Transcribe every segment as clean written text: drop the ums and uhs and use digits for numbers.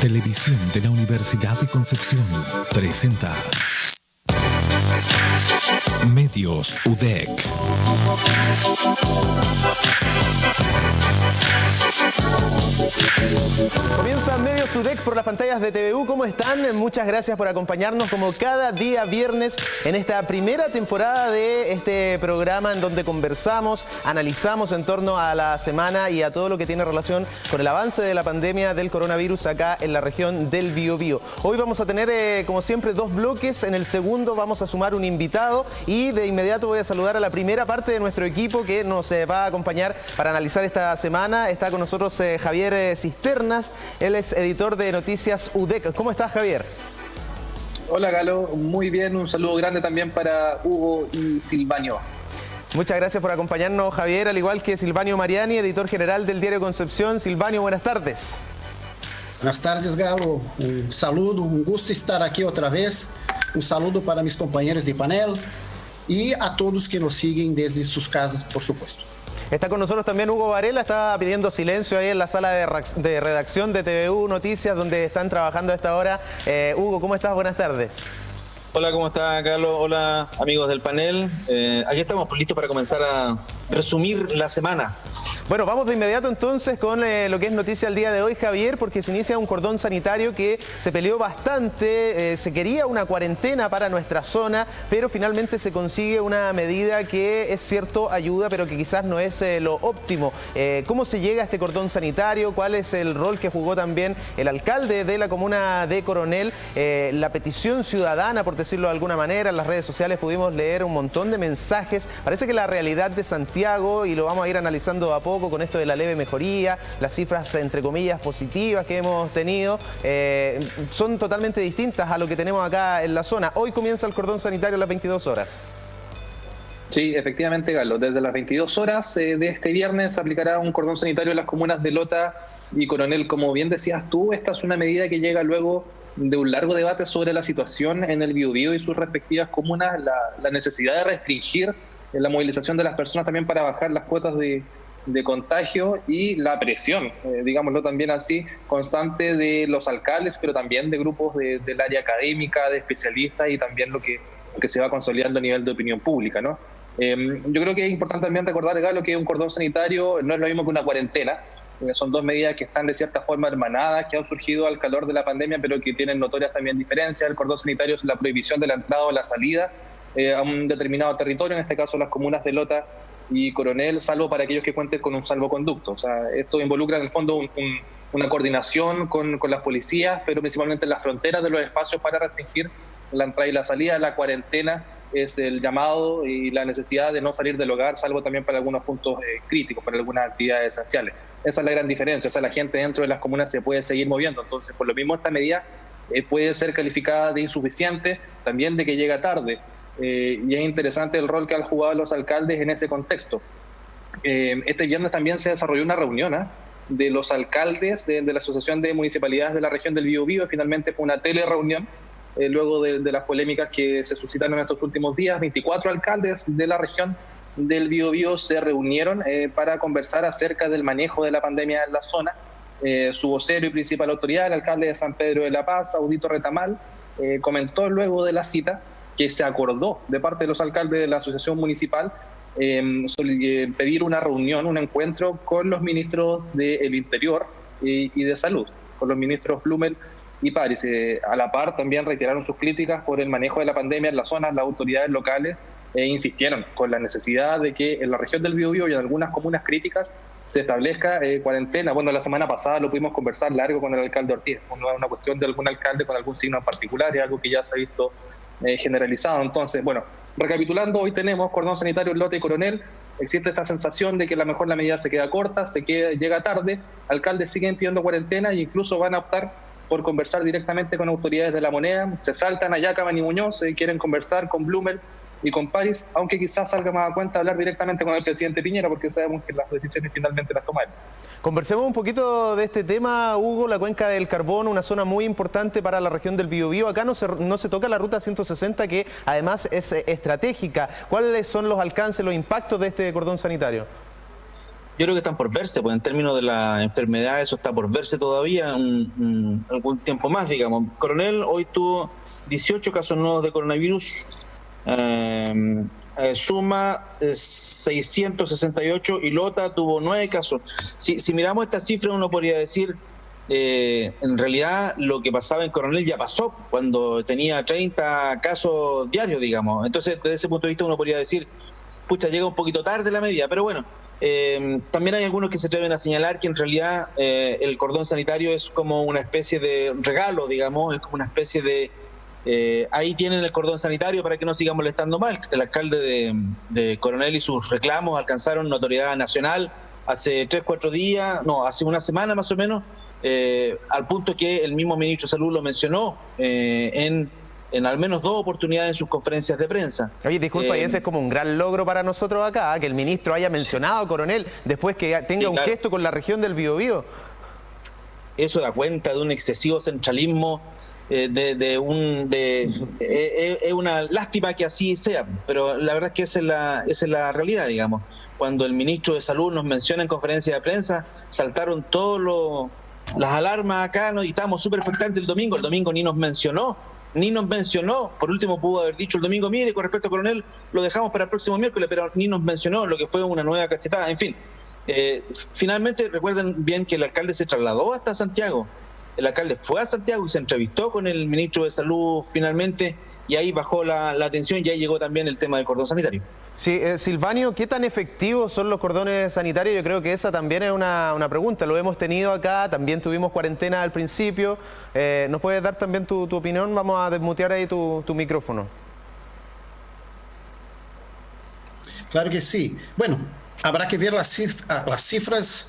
Televisión de la Universidad de Concepción presenta Medios UDEC. Comienza Medios UDEC por las pantallas de TVU. ¿Cómo están? Muchas gracias por acompañarnos como cada día viernes en esta primera temporada de este programa en donde conversamos, analizamos en torno a la semana y a todo lo que tiene relación con el avance de la pandemia del coronavirus acá en la región del Biobío. Hoy vamos a tener, como siempre, dos bloques. En el segundo vamos a sumar un invitado y de inmediato voy a saludar a la primera parte de nuestro equipo que nos va a acompañar para analizar esta semana. Está con nosotros Javier Cisternas, él es editor de Noticias UDEC. ¿Cómo estás, Javier? Hola, Galo, muy bien, un saludo grande también para Hugo y Silvanio. Muchas gracias por acompañarnos, Javier, al igual que Silvanio Mariani, editor general del diario Concepción. Silvanio, buenas tardes. Buenas tardes, Galo. Un saludo, un gusto estar aquí otra vez. Un saludo para mis compañeros de panel y a todos que nos siguen desde sus casas, por supuesto. Está con nosotros también Hugo Varela, está pidiendo silencio ahí en la sala de redacción de TVU Noticias, donde están trabajando a esta hora. Hugo, ¿cómo estás? Buenas tardes. Hola, ¿cómo está, Carlos? Hola, amigos del panel. Aquí estamos listos para comenzar a resumir la semana. Bueno, vamos de inmediato entonces con lo que es noticia el día de hoy, Javier, porque se inicia un cordón sanitario que se peleó bastante, se quería una cuarentena para nuestra zona, pero finalmente se consigue una medida que es cierto, ayuda, pero que quizás no es lo óptimo. ¿Cómo se llega a este cordón sanitario? ¿Cuál es el rol que jugó también el alcalde de la comuna de Coronel? La petición ciudadana, por decirlo de alguna manera, en las redes sociales pudimos leer un montón de mensajes. Parece que la realidad de Santiago, y lo vamos a ir analizando a poco con esto de la leve mejoría, las cifras entre comillas positivas que hemos tenido, son totalmente distintas a lo que tenemos acá en la zona. Hoy comienza el cordón sanitario a las 22 horas. Sí, efectivamente, Galo. Desde las 22 horas de este viernes se aplicará un cordón sanitario en las comunas de Lota y Coronel. Como bien decías tú, esta es una medida que llega luego de un largo debate sobre la situación en el Biobío y sus respectivas comunas, la necesidad de restringir la movilización de las personas también para bajar las cuotas de contagio y la presión, digámoslo también así, constante de los alcaldes, pero también de grupos del área académica, de especialistas y también lo que se va consolidando a nivel de opinión pública, ¿no? Yo creo que es importante también recordar, Galo, que un cordón sanitario no es lo mismo que una cuarentena. Son dos medidas que están de cierta forma hermanadas, que han surgido al calor de la pandemia, pero que tienen notorias también diferencias. El cordón sanitario es la prohibición de la entrada o la salida a un determinado territorio, en este caso las comunas de Lota y Coronel, salvo para aquellos que cuenten con un salvoconducto. O sea, esto involucra en el fondo una coordinación con las policías, pero principalmente en las fronteras de los espacios para restringir la entrada y la salida. La cuarentena es el llamado y la necesidad de no salir del hogar, salvo también para algunos puntos críticos, para algunas actividades esenciales. Esa es la gran diferencia. O sea, la gente dentro de las comunas se puede seguir moviendo. Entonces, por lo mismo, esta medida puede ser calificada de insuficiente, también de que llega tarde. Y es interesante el rol que han jugado los alcaldes en ese contexto. Este viernes también se desarrolló una reunión de los alcaldes de la Asociación de Municipalidades de la región del Biobío. Finalmente fue una telereunión, luego de las polémicas que se suscitaron en estos últimos días. 24 alcaldes de la región del Biobío se reunieron para conversar acerca del manejo de la pandemia en la zona. Su vocero y principal autoridad, el alcalde de San Pedro de la Paz, Audito Retamal, comentó luego de la cita que se acordó de parte de los alcaldes de la asociación municipal pedir una reunión, un encuentro con los ministros del Interior y de Salud, con los ministros Blumel y París. A la par también reiteraron sus críticas por el manejo de la pandemia en la zona. Las autoridades locales insistieron con la necesidad de que en la región del Biobío y en algunas comunas críticas se establezca cuarentena. Bueno, la semana pasada lo pudimos conversar largo con el alcalde Ortiz. No es una cuestión de algún alcalde con algún signo en particular, es algo que ya se ha visto generalizado. Entonces, bueno, recapitulando, hoy tenemos cordón sanitario en Lota y Coronel. Existe esta sensación de que a lo mejor la medida se queda corta, llega tarde, alcaldes siguen pidiendo cuarentena e incluso van a optar por conversar directamente con autoridades de La Moneda. Se saltan a Yacaman y Muñoz, quieren conversar con Blumel y con París, aunque quizás salga más a cuenta hablar directamente con el presidente Piñera, porque sabemos que las decisiones finalmente las toma él. Conversemos un poquito de este tema, Hugo. La cuenca del Carbón, una zona muy importante para la región del Biobío. Acá no se toca la ruta 160, que además es estratégica. ¿Cuáles son los alcances, los impactos de este cordón sanitario? yo creo que están por verse, pues en términos de la enfermedad eso está por verse todavía algún tiempo más, digamos. Coronel hoy tuvo 18 casos nuevos de coronavirus, suma 668 y Lota tuvo 9 casos. Si miramos esta cifra uno podría decir, en realidad lo que pasaba en Coronel ya pasó cuando tenía 30 casos diarios, digamos. Entonces desde ese punto de vista uno podría decir, pucha, llega un poquito tarde la medida, pero bueno. También hay algunos que se atreven a señalar que en realidad el cordón sanitario es como una especie de regalo, digamos, es como una especie de... ahí tienen el cordón sanitario para que no siga molestando más. El alcalde de Coronel y sus reclamos alcanzaron notoriedad nacional hace 3-4 días, no, hace una semana más o menos, al punto que el mismo ministro de Salud lo mencionó en al menos 2 oportunidades en sus conferencias de prensa. Oye, disculpa, y ese es como un gran logro para nosotros acá, que el ministro haya mencionado a Coronel después que tenga un gesto con la región del Biobío. Eso da cuenta de un excesivo centralismo, es una lástima que así sea, pero la verdad es que esa es la realidad, digamos. Cuando el ministro de Salud nos menciona en conferencia de prensa, saltaron todas las alarmas acá, ¿no? Y estábamos súper expectantes el domingo ni nos mencionó, por último pudo haber dicho el domingo, mire, con respecto a Coronel, lo dejamos para el próximo miércoles, pero ni nos mencionó, lo que fue una nueva cachetada, en fin. Finalmente, recuerden bien que el alcalde se trasladó hasta Santiago, el alcalde fue a Santiago y se entrevistó con el ministro de Salud finalmente, y ahí bajó la tensión y ahí llegó también el tema del cordón sanitario. Sí, Silvanio, ¿qué tan efectivos son los cordones sanitarios? Yo creo que esa también es una pregunta. Lo hemos tenido acá, también tuvimos cuarentena al principio. ¿Nos puedes dar también tu opinión? Vamos a desmutear ahí tu micrófono. Claro que sí. Bueno, habrá que ver las cifras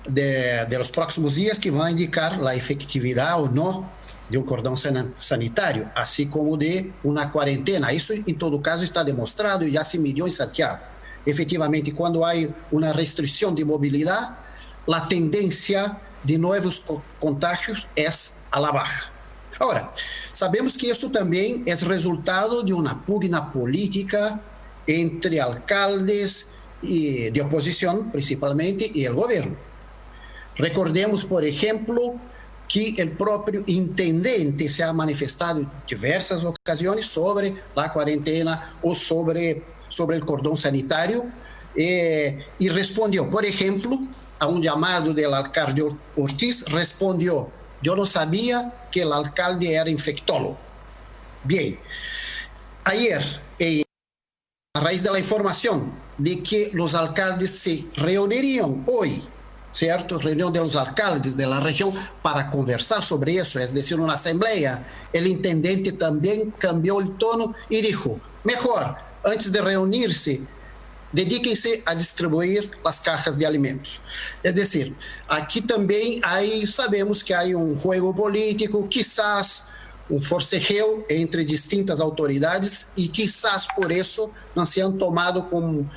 de los próximos días que van a indicar la efectividad o no de um cordão sanitário, assim como de uma quarentena. Isso, em todo caso, está demonstrado e já se mediu em Santiago. Efetivamente, quando há uma restrição de mobilidade, a tendência de novos contágios é a la baja. Agora, sabemos que isso também é resultado de uma pugna política entre alcaldes e de oposição, principalmente, e o governo. Recordemos, por exemplo, que o próprio intendente se ha manifestado em diversas ocasiões sobre a quarentena ou sobre o cordão sanitário e respondeu, por exemplo, a um chamado do alcalde Ortiz, respondeu, eu não sabia que o alcalde era infectólogo. Bem, ayer, a raíz da informação de que os alcaldes se reuniriam hoje, ¿cierto? Reunión de los alcaldes de la región para conversar sobre eso, es decir, una asamblea. El intendente también cambió el tono y dijo, mejor, antes de reunirse, dedíquense a distribuir las cajas de alimentos. Es decir, aquí también sabemos que hay un juego político, quizás un forcejeo entre distintas autoridades y quizás por eso no se han tomado con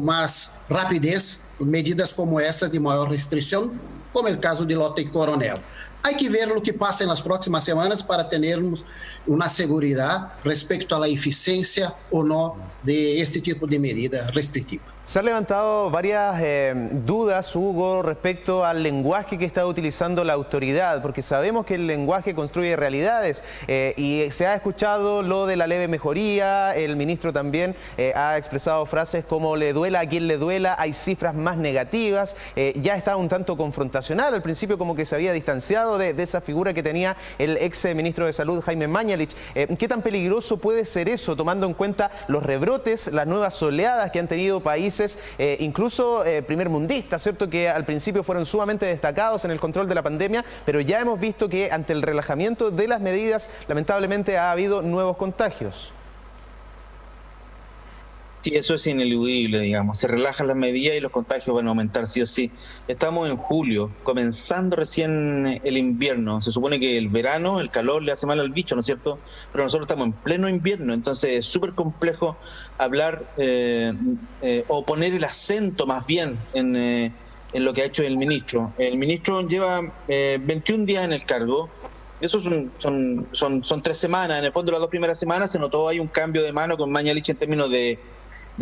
más rapidez medidas como essa de maior restrição, como é o caso de Lota e Coronel. Há que ver o que passa nas próximas semanas para termos uma segurança respeito à eficiência ou não de este tipo de medida restritiva. Se han levantado varias dudas, Hugo, respecto al lenguaje que está utilizando la autoridad, porque sabemos que el lenguaje construye realidades y se ha escuchado lo de la leve mejoría, el ministro también ha expresado frases como le duela a quien le duela, hay cifras más negativas, ya está un tanto confrontacional, al principio como que se había distanciado de esa figura que tenía el ex ministro de Salud, Jaime Mañalich. ¿Qué tan peligroso puede ser eso, tomando en cuenta los rebrotes, las nuevas oleadas que han tenido países incluso primermundistas, ¿cierto?, que al principio fueron sumamente destacados en el control de la pandemia, pero ya hemos visto que ante el relajamiento de las medidas, lamentablemente ha habido nuevos contagios? Sí, eso es ineludible, digamos. Se relajan las medidas y los contagios van a aumentar sí o sí. Estamos en julio, comenzando recién el invierno. Se supone que el verano, el calor le hace mal al bicho, ¿no es cierto? Pero nosotros estamos en pleno invierno, entonces es súper complejo hablar o poner el acento más bien en lo que ha hecho el ministro. El ministro lleva 21 días en el cargo. Eso son 3 semanas. En el fondo, las 2 primeras semanas se notó hay un cambio de mano con Mañalich en términos de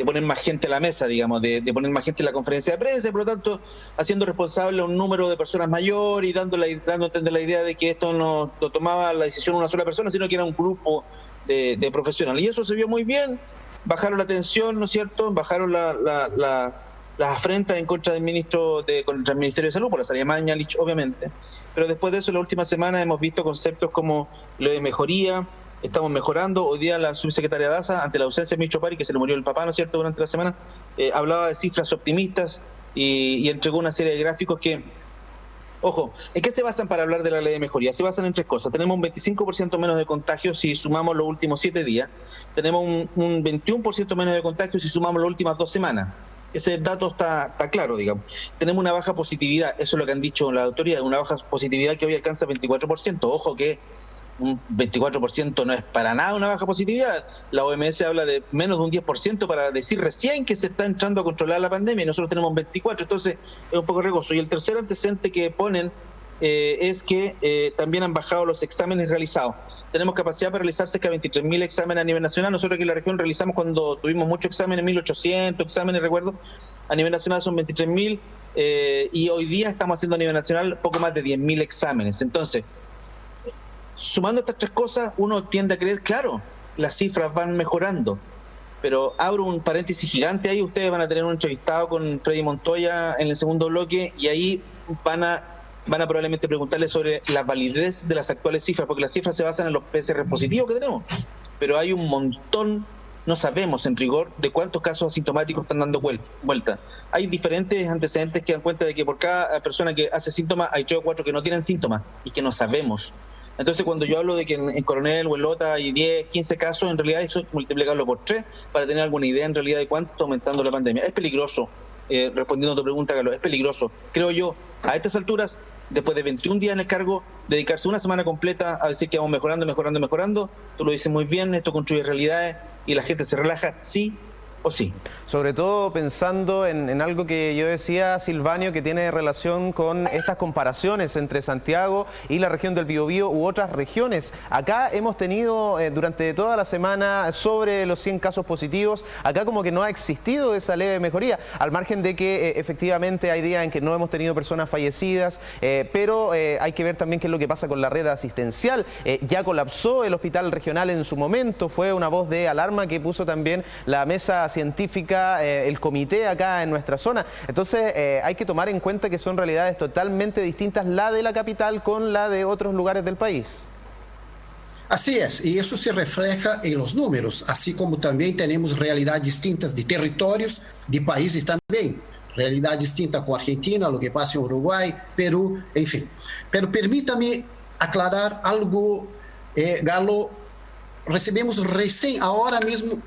poner más gente a la mesa, digamos, de poner más gente en la conferencia de prensa, y por lo tanto haciendo responsable a un número de personas mayor y dando a entender la idea de que esto no tomaba la decisión una sola persona, sino que era un grupo de profesionales. Y eso se vio muy bien, bajaron la tensión, ¿no es cierto?, bajaron las afrentas en contra del contra el Ministerio de Salud, por la salida Mañalich, obviamente. Pero después de eso, en la última semana hemos visto conceptos como lo de mejoría. Estamos mejorando. Hoy día la subsecretaria Daza, ante la ausencia de Ministro Pari, que se le murió el papá, ¿no es cierto?, durante la semana, hablaba de cifras optimistas y entregó una serie de gráficos que, ojo, ¿en qué se basan para hablar de la ley de mejoría? Se basan en 3 cosas. Tenemos un 25% menos de contagios si sumamos los últimos 7 días. Tenemos un 21% menos de contagios si sumamos las últimas 2 semanas. Ese dato está claro, digamos. Tenemos una baja positividad, eso es lo que han dicho las autoridades, una baja positividad que hoy alcanza 24%. Ojo que un 24% no es para nada una baja positividad. La OMS habla de menos de un 10% para decir recién que se está entrando a controlar la pandemia y nosotros tenemos un 24%, entonces es un poco riesgoso. Y el tercer antecedente que ponen es que también han bajado los exámenes realizados. Tenemos capacidad para realizar cerca de 23.000 exámenes a nivel nacional. Nosotros aquí en la región realizamos, cuando tuvimos muchos exámenes, 1.800 exámenes, recuerdo. A nivel nacional son 23.000 y hoy día estamos haciendo a nivel nacional poco más de 10.000 exámenes. Entonces, sumando estas 3 cosas, uno tiende a creer, claro, las cifras van mejorando. Pero abro un paréntesis gigante ahí, ustedes van a tener un entrevistado con Freddy Montoya en el segundo bloque y ahí van a probablemente preguntarle sobre la validez de las actuales cifras, porque las cifras se basan en los PCR positivos que tenemos. Pero hay un montón, no sabemos en rigor de cuántos casos asintomáticos están dando vuelta. Hay diferentes antecedentes que dan cuenta de que por cada persona que hace síntomas hay 3 o 4 que no tienen síntomas y que no sabemos. Entonces, cuando yo hablo de que en Coronel o en Lota hay 10, 15 casos, en realidad eso es multiplicarlo por 3 para tener alguna idea en realidad de cuánto está aumentando la pandemia. Es peligroso, respondiendo a tu pregunta, Carlos, es peligroso. Creo yo, a estas alturas, después de 21 días en el cargo, dedicarse una semana completa a decir que vamos mejorando, tú lo dices muy bien, esto construye realidades y la gente se relaja, sí o sí. Sobre todo pensando en algo que yo decía, Silvanio, que tiene relación con estas comparaciones entre Santiago y la región del Biobío u otras regiones. Acá hemos tenido durante toda la semana sobre los 100 casos positivos. Acá como que no ha existido esa leve mejoría, al margen de que efectivamente hay días en que no hemos tenido personas fallecidas, pero hay que ver también qué es lo que pasa con la red asistencial. Ya colapsó el hospital regional en su momento, fue una voz de alarma que puso también la mesa científica, el comité acá en nuestra zona. Entonces hay que tomar en cuenta que son realidades totalmente distintas, la de la capital con la de otros lugares del país. Así es, y eso se refleja en los números, así como también tenemos realidades distintas de territorios, de países también. Realidad distinta con Argentina, lo que pasa en Uruguay, Perú, en fin. Pero permítame aclarar algo, Galo. Recebemos recién, ahora mismo,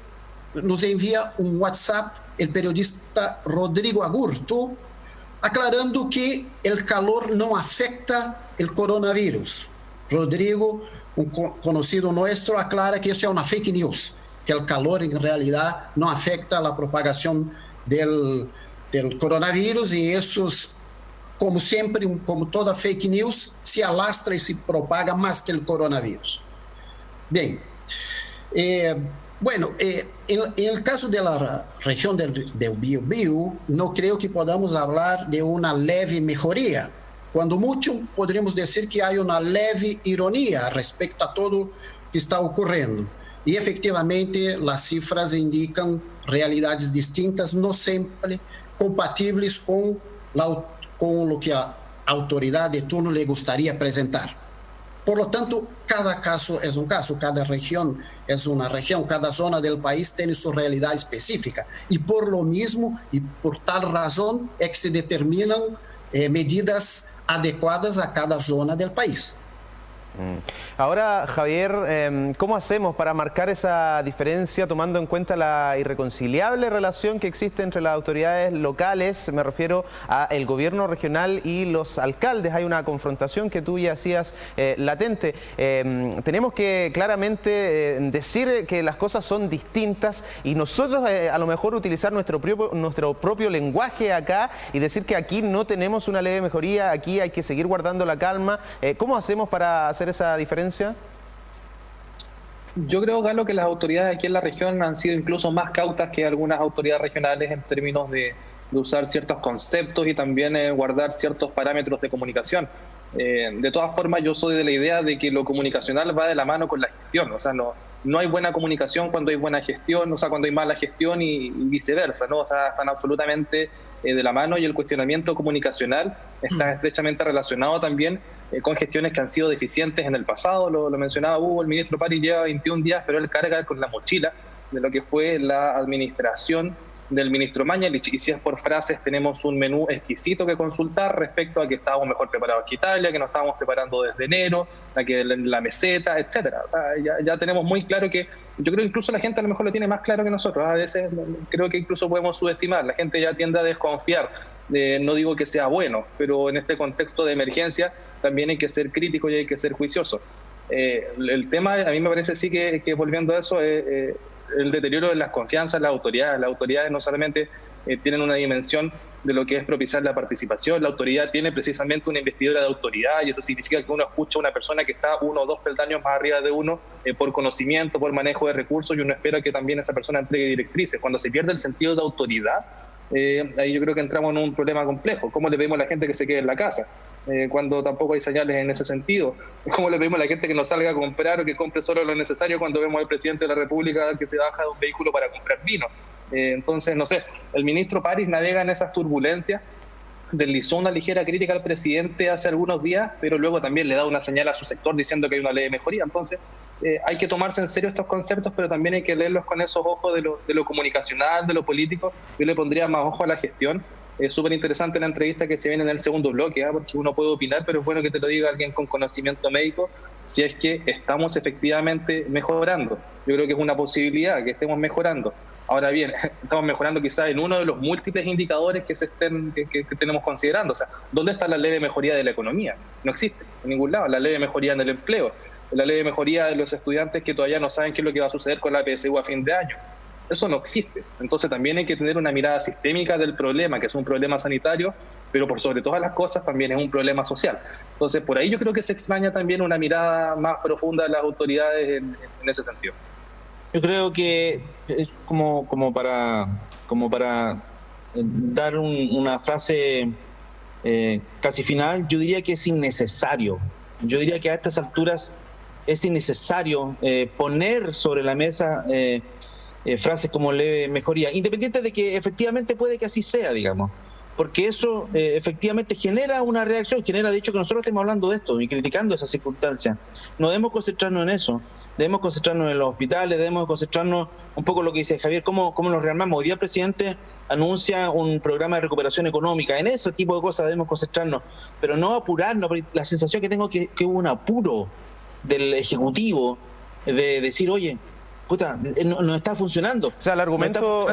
nos envía un WhatsApp el periodista Rodrigo Agurto, aclarando que el calor no afecta el coronavirus. Rodrigo, un conocido nuestro, aclara que eso es una fake news, que el calor en realidad no afecta la propagación del coronavirus, y eso es, como siempre, como toda fake news, se alastra y se propaga más que el coronavirus. Bien. Bueno, en el caso de la región del Biobío, no creo que podamos hablar de una leve mejoría. Cuando mucho, podríamos decir que hay una leve ironía respecto a todo que está ocurriendo. Y efectivamente, las cifras indican realidades distintas, no siempre compatibles con lo que a autoridad de turno le gustaría presentar. Por lo tanto, cada caso es un caso, cada región es una región, cada zona del país tiene su realidad específica. Y por lo mismo, y por tal razón, es que se determinan medidas adecuadas a cada zona del país. Ahora, Javier, ¿cómo hacemos para marcar esa diferencia tomando en cuenta la irreconciliable relación que existe entre las autoridades locales? Me refiero al gobierno regional y los alcaldes. Hay una confrontación que tú ya hacías latente. Tenemos que claramente decir que las cosas son distintas y nosotros a lo mejor utilizar nuestro propio lenguaje acá y decir que aquí no tenemos una leve mejoría, aquí hay que seguir guardando la calma. ¿Cómo hacemos para hacer esa diferencia? Yo creo, Galo, que las autoridades aquí en la región han sido incluso más cautas que algunas autoridades regionales en términos de usar ciertos conceptos y también guardar ciertos parámetros de comunicación. De todas formas, yo soy de la idea de que lo comunicacional va de la mano con la gestión. O sea, no hay buena comunicación cuando hay buena gestión, o sea, cuando hay mala gestión y viceversa, ¿no? O sea, están absolutamente de la mano, y el cuestionamiento comunicacional está estrechamente relacionado también con gestiones que han sido deficientes en el pasado. Lo mencionaba Hugo, el ministro París lleva 21 días, pero él carga con la mochila de lo que fue la administración del ministro Mañalich, y si es por frases, tenemos un menú exquisito que consultar respecto a que estábamos mejor preparados que Italia, que nos estábamos preparando desde enero, a que la meseta, etcétera. O sea, ya tenemos muy claro que, yo creo que incluso la gente a lo mejor lo tiene más claro que nosotros. A veces creo que incluso podemos subestimar, la gente ya tiende a desconfiar. No digo que sea bueno, pero en este contexto de emergencia también hay que ser crítico y hay que ser juicioso. El tema, a mí me parece sí que volviendo a eso, el deterioro de las confianzas en las autoridades. Las autoridades no solamente tienen una dimensión de lo que es propiciar la participación, la autoridad tiene precisamente una investidura de autoridad, y eso significa que uno escucha a una persona que está 1 o 2 peldaños más arriba de uno por conocimiento, por manejo de recursos, y uno espera que también esa persona entregue directrices. Cuando se pierde el sentido de autoridad, ahí yo creo que entramos en un problema complejo. ¿Cómo le pedimos a la gente que se quede en la casa? Cuando tampoco hay señales en ese sentido. ¿Cómo le pedimos a la gente que no salga a comprar o que compre solo lo necesario cuando vemos al presidente de la República que se baja de un vehículo para comprar vino? Entonces, no sé, el ministro París navega en esas turbulencias, deslizó una ligera crítica al presidente hace algunos días, pero luego también le da una señal a su sector diciendo que hay una ley de mejoría. Entonces, hay que tomarse en serio estos conceptos, pero también hay que leerlos con esos ojos de lo comunicacional, de lo político. Yo le pondría más ojo a la gestión. Es súper interesante la entrevista que se viene en el segundo bloque, porque uno puede opinar, pero es bueno que te lo diga alguien con conocimiento médico, si es que estamos efectivamente mejorando. Yo creo que es una posibilidad que estemos mejorando. Ahora bien, estamos mejorando quizás en uno de los múltiples indicadores que tenemos considerando. O sea, ¿dónde está la leve mejoría de la economía? No existe en ningún lado. La leve mejoría en el empleo, la leve mejoría de los estudiantes que todavía no saben qué es lo que va a suceder con la PSU a fin de año. Eso no existe. Entonces también hay que tener una mirada sistémica del problema, que es un problema sanitario, pero por sobre todas las cosas también es un problema social. Entonces por ahí yo creo que se extraña también una mirada más profunda de las autoridades en ese sentido. Yo creo que como para dar una frase casi final, yo diría que es innecesario. Yo diría que a estas alturas es innecesario poner sobre la mesa frases como leve mejoría, independiente de que efectivamente puede que así sea, digamos, porque eso efectivamente genera una reacción, genera de hecho que nosotros estemos hablando de esto y criticando esas circunstancias. No debemos concentrarnos en eso, debemos concentrarnos en los hospitales, debemos concentrarnos un poco en lo que dice Javier, cómo nos rearmamos. Hoy día el presidente anuncia un programa de recuperación económica, en ese tipo de cosas debemos concentrarnos, pero no apurarnos. La sensación que tengo es que hubo un apuro del Ejecutivo de decir, oye, puta, no está funcionando. O sea, el argumento,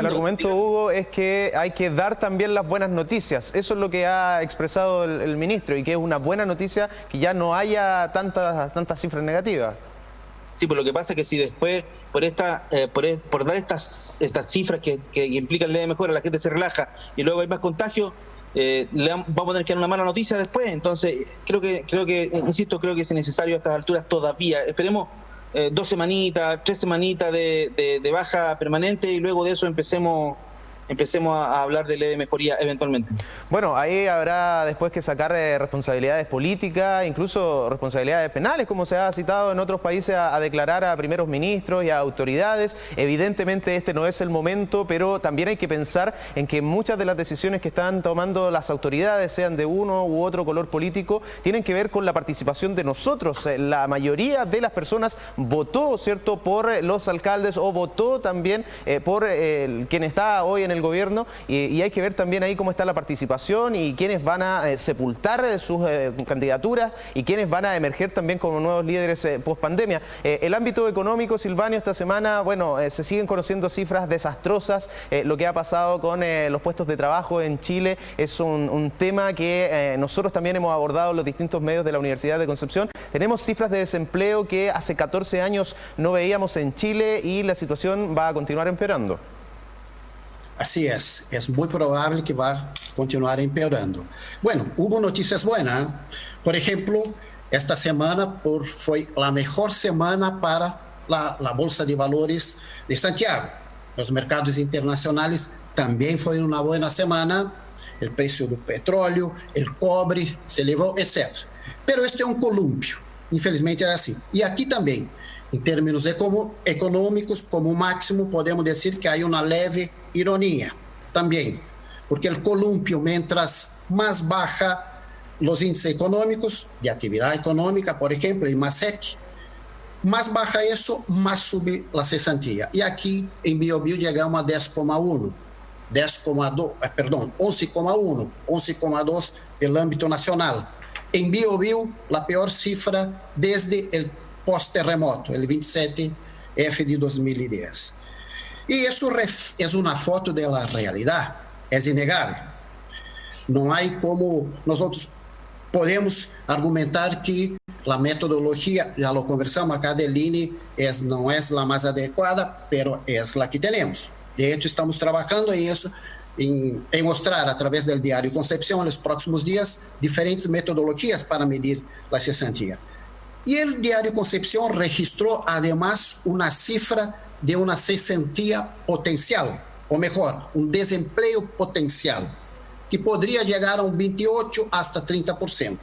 Hugo, es que hay que dar también las buenas noticias. Eso es lo que ha expresado el ministro, y que es una buena noticia que ya no haya tantas cifras negativas. Sí, pues lo que pasa es que si después, por dar estas cifras que implican leve mejora, la gente se relaja y luego hay más contagio, vamos a tener que dar una mala noticia después. Entonces, creo que, insisto, creo que es necesario a estas alturas todavía. Esperemos 2 semanitas, 3 semanitas de baja permanente, y luego de eso empecemos a hablar de leve mejoría eventualmente. Bueno, ahí habrá después que sacar responsabilidades políticas, incluso responsabilidades penales, como se ha citado en otros países, a declarar a primeros ministros y a autoridades. Evidentemente este no es el momento, pero también hay que pensar en que muchas de las decisiones que están tomando las autoridades, sean de uno u otro color político, tienen que ver con la participación de nosotros. La mayoría de las personas votó, ¿cierto?, por los alcaldes, o votó también por quien está hoy en el gobierno, y hay que ver también ahí cómo está la participación y quiénes van a sepultar sus candidaturas y quiénes van a emerger también como nuevos líderes post pandemia. El ámbito económico, Silvanio, esta semana, bueno, se siguen conociendo cifras desastrosas. Lo que ha pasado con los puestos de trabajo en Chile es un tema que nosotros también hemos abordado en los distintos medios de la Universidad de Concepción. Tenemos cifras de desempleo que hace 14 años no veíamos en Chile, y la situación va a continuar empeorando. Así es muy probable que va a continuar empeorando. Bueno, hubo noticias buenas. Por ejemplo, esta semana fue la mejor semana para la Bolsa de Valores de Santiago. Los mercados internacionales también fue una buena semana, el precio del petróleo, el cobre se elevó, etc. Pero este es un columpio, infelizmente es así. Y aquí también, en términos económicos, como máximo, podemos decir que hay una leve ironía también, porque el columpio, mientras más baja los índices económicos, de actividad económica, por ejemplo, el MASEC, más baja eso, más sube la cesantía. Y aquí en BioBio llegamos a 10,1, 11,1, 11,2 del ámbito nacional. En BioBio, la peor cifra desde el post-terremoto, el 27F de 2010. Y eso es una foto de la realidad, es innegable. No hay como nosotros podemos argumentar que la metodología, ya lo conversamos acá del INE, no es la más adecuada, pero es la que tenemos. De hecho, estamos trabajando en eso, en mostrar a través del diario Concepción en los próximos días diferentes metodologías para medir la cesantía. Y el diario Concepción registró además una cifra de una cesantía potencial, o mejor, un desempleo potencial, que podría llegar a un 28 hasta 30%.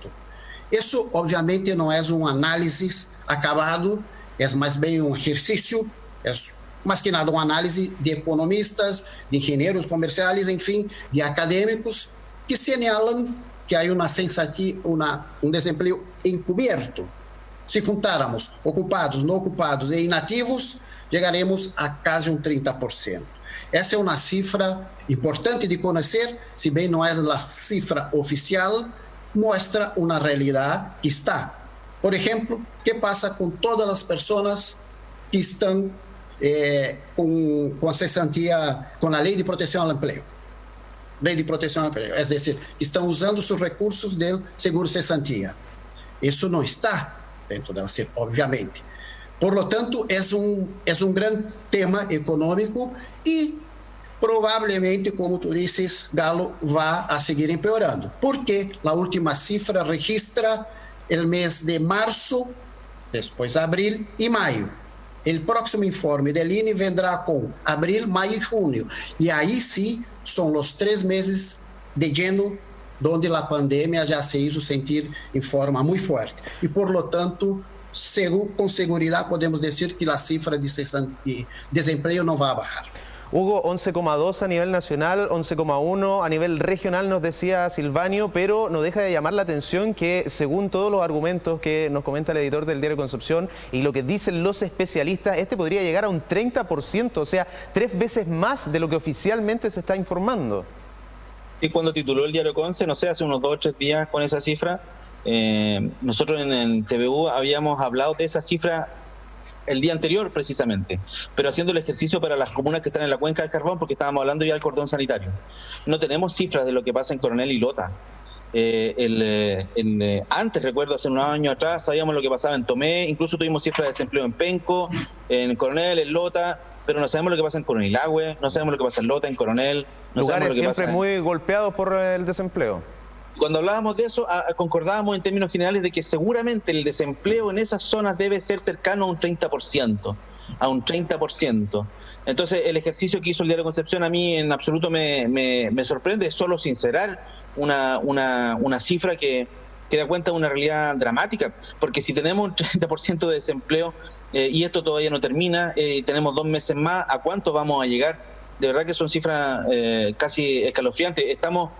Eso obviamente no es un análisis acabado, es más bien un ejercicio, es más que nada un análisis de economistas, de ingenieros comerciales, en fin, de académicos, que señalan que hay un desempleo encubierto. Si juntáramos ocupados, no ocupados e inativos, llegaremos a casi un 30%. Essa é uma cifra importante de conhecer, se bem não é a cifra oficial, mostra uma realidade que está. Por exemplo, o que passa com todas as pessoas que estão com a cesantía, com a Lei de Proteção ao Emprego. Lei de Proteção ao Emprego, é decir, que estão usando os recursos do seguro cesantía. Isso não está dentro da cifra, obviamente. Por lo tanto, es un gran tema económico y probablemente, como tú dices, Galo, va a seguir empeorando, porque la última cifra registra el mes de marzo, después abril y mayo. El próximo informe del INE vendrá con abril, mayo y junio, y ahí sí son los 3 meses de lleno donde la pandemia ya se hizo sentir en forma muy fuerte. Y por lo tanto, con seguridad podemos decir que la cifra de desempleo no va a bajar. Hugo, 11,2 a nivel nacional, 11,1 a nivel regional, nos decía Silvanio, pero no deja de llamar la atención que, según todos los argumentos que nos comenta el editor del diario Concepción y lo que dicen los especialistas, este podría llegar a un 30%, o sea, 3 veces más de lo que oficialmente se está informando. Y cuando tituló el diario Conce, no sé, hace unos 2 o 3 días con esa cifra, nosotros en el TVU habíamos hablado de esa cifra el día anterior precisamente, pero haciendo el ejercicio para las comunas que están en la cuenca del Carbón, porque estábamos hablando ya del cordón sanitario. No tenemos cifras de lo que pasa en Coronel y Lota. Antes, recuerdo, hace unos años atrás, sabíamos lo que pasaba en Tomé, incluso tuvimos cifras de desempleo en Penco, en Coronel, en Lota, pero no sabemos lo que pasa en Coronilagüe, no sabemos lo que pasa en Lota, en Coronel. No lugares sabemos lo que siempre pasa muy golpeados por el desempleo. Cuando hablábamos de eso, concordábamos en términos generales de que seguramente el desempleo en esas zonas debe ser cercano a un 30%, a un 30%. Entonces, el ejercicio que hizo el diario Concepción a mí en absoluto me sorprende, es solo sincerar una cifra que da cuenta de una realidad dramática, porque si tenemos un 30% de desempleo y esto todavía no termina, tenemos 2 meses más, ¿a cuánto vamos a llegar? De verdad que son cifras casi escalofriantes. Estamos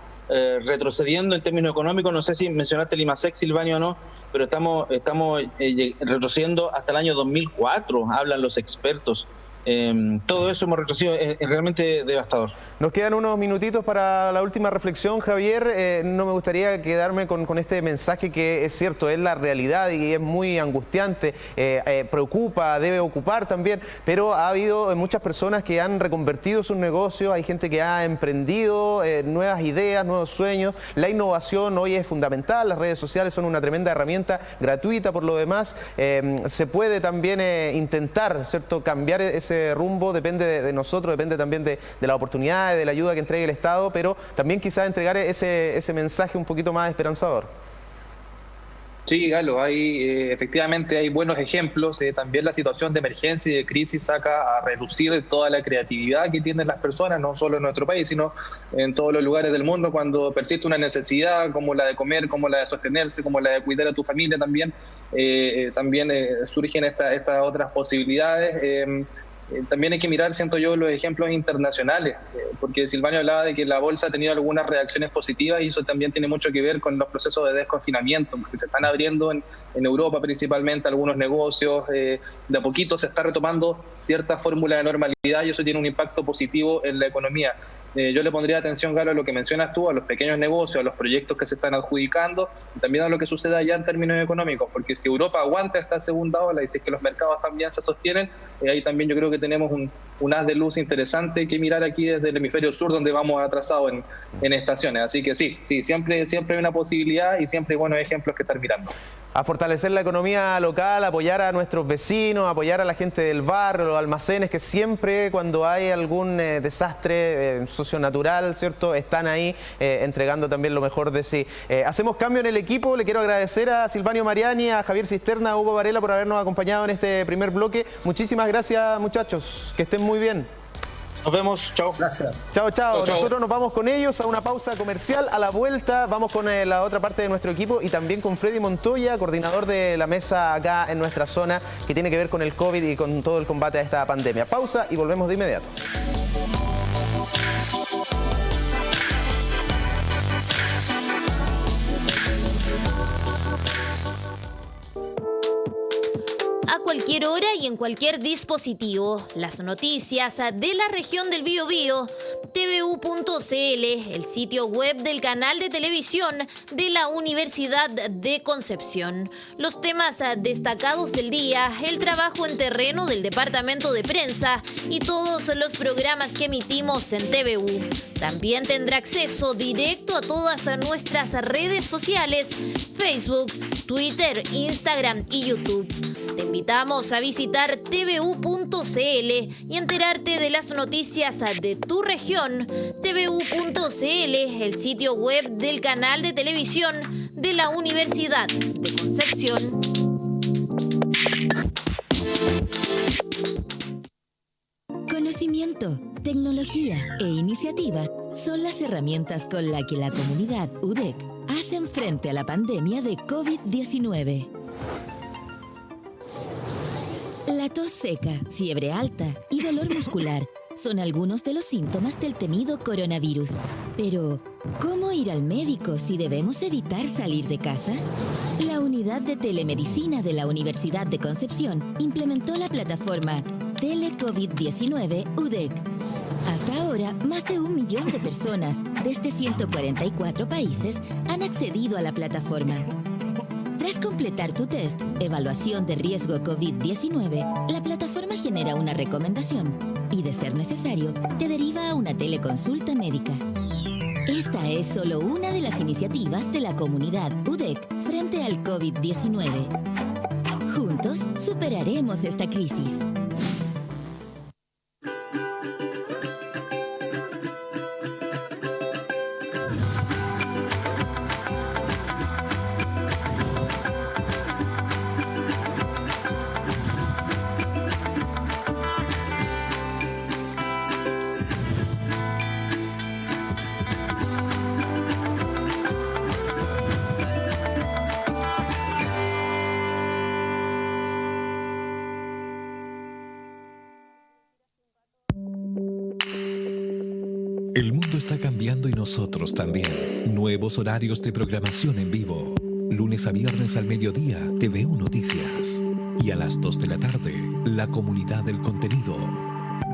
retrocediendo en términos económicos, no sé si mencionaste el IMASEC, Silvanio, o no, pero estamos retrocediendo hasta el año 2004, hablan los expertos. Todo eso hemos retrocedido, es realmente devastador. Nos quedan unos minutitos para la última reflexión, Javier. No me gustaría quedarme con este mensaje que es cierto, es la realidad y es muy angustiante, preocupa, debe ocupar también, pero ha habido muchas personas que han reconvertido sus negocios, hay gente que ha emprendido nuevas ideas, nuevos sueños. La innovación hoy es fundamental, las redes sociales son una tremenda herramienta gratuita por lo demás. Se puede también intentar, ¿cierto?, cambiar ese rumbo, depende de nosotros, depende también de la oportunidad, de la ayuda que entregue el Estado, pero también quizás entregar ese mensaje un poquito más esperanzador. Sí, Galo, efectivamente hay buenos ejemplos. También la situación de emergencia y de crisis saca a relucir toda la creatividad que tienen las personas, no solo en nuestro país, sino en todos los lugares del mundo, cuando persiste una necesidad como la de comer, como la de sostenerse, como la de cuidar a tu familia también. Surgen estas otras posibilidades. También hay que mirar, siento yo, los ejemplos internacionales, porque Silvano hablaba de que la bolsa ha tenido algunas reacciones positivas y eso también tiene mucho que ver con los procesos de desconfinamiento, porque se están abriendo en Europa principalmente algunos negocios, de a poquito se está retomando cierta fórmula de normalidad y eso tiene un impacto positivo en la economía. Yo le pondría atención, Galo, a lo que mencionas tú, a los pequeños negocios, a los proyectos que se están adjudicando y también a lo que sucede allá en términos económicos, porque si Europa aguanta esta segunda ola y si es que los mercados también se sostienen, ahí también yo creo que tenemos un haz de luz interesante que mirar aquí desde el hemisferio sur, donde vamos atrasados en estaciones. Así que sí, siempre hay una posibilidad y siempre hay buenos ejemplos que estar mirando. A fortalecer la economía local, apoyar a nuestros vecinos, apoyar a la gente del barrio, los almacenes, que siempre cuando hay algún desastre socionatural, ¿cierto?, están ahí entregando también lo mejor de sí. Hacemos cambio en el equipo. Le quiero agradecer a Silvano Mariani, a Javier Cisterna, a Hugo Varela por habernos acompañado en este primer bloque. Muchísimas gracias, muchachos. Que estén muy bien. Nos vemos, chao. Gracias. Chao. Nosotros nos vamos con ellos a una pausa comercial. A la vuelta vamos con la otra parte de nuestro equipo y también con Freddy Montoya, coordinador de la mesa acá en nuestra zona, que tiene que ver con el COVID y con todo el combate a esta pandemia. Pausa y volvemos de inmediato. A cualquier hora y en cualquier dispositivo, las noticias de la región del Biobío, tvu.cl, el sitio web del canal de televisión de la Universidad de Concepción. Los temas destacados del día, el trabajo en terreno del departamento de prensa y todos los programas que emitimos en TVU. También tendrá acceso directo a todas nuestras redes sociales, Facebook, Twitter, Instagram y YouTube. Te invitamos a visitar tvu.cl y enterarte de las noticias de tu región. tvu.cl, el sitio web del canal de televisión de la Universidad de Concepción. Conocimiento, tecnología e iniciativas son las herramientas con las que la comunidad UDEC hacen frente a la pandemia de COVID-19. La tos seca, fiebre alta y dolor muscular son algunos de los síntomas del temido coronavirus. Pero, ¿cómo ir al médico si debemos evitar salir de casa? La unidad de telemedicina de la Universidad de Concepción implementó la plataforma TeleCovid-19 UDEC. Hasta ahora, más de 1 millón de personas desde 144 países han accedido a la plataforma. Tras completar tu test, evaluación de riesgo COVID-19, la plataforma genera una recomendación y, de ser necesario, te deriva a una teleconsulta médica. Esta es solo una de las iniciativas de la comunidad UDEC frente al COVID-19. Juntos superaremos esta crisis. El mundo está cambiando y nosotros también. Nuevos horarios de programación en vivo. Lunes a viernes al mediodía, TVU Noticias. Y a las 2 de la tarde, la comunidad del contenido.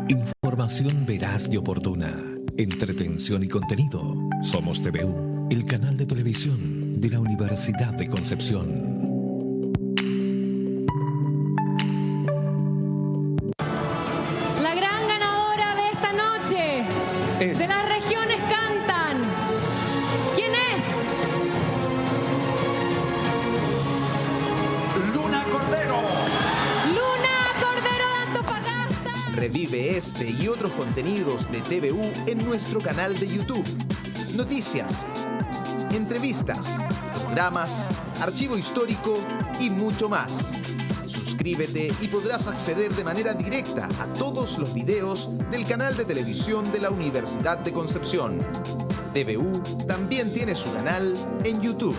Información veraz y oportuna. Entretención y contenido. Somos TVU, el canal de televisión de la Universidad de Concepción. La gran ganadora de esta noche, de las regiones cantan. ¿Quién es? Luna Cordero. Luna Cordero de Antofagasta. Revive este y otros contenidos de TVU en nuestro canal de YouTube. Noticias, entrevistas, programas, archivo histórico y mucho más. Suscríbete y podrás acceder de manera directa a todos los videos del canal de televisión de la Universidad de Concepción. TVU también tiene su canal en YouTube.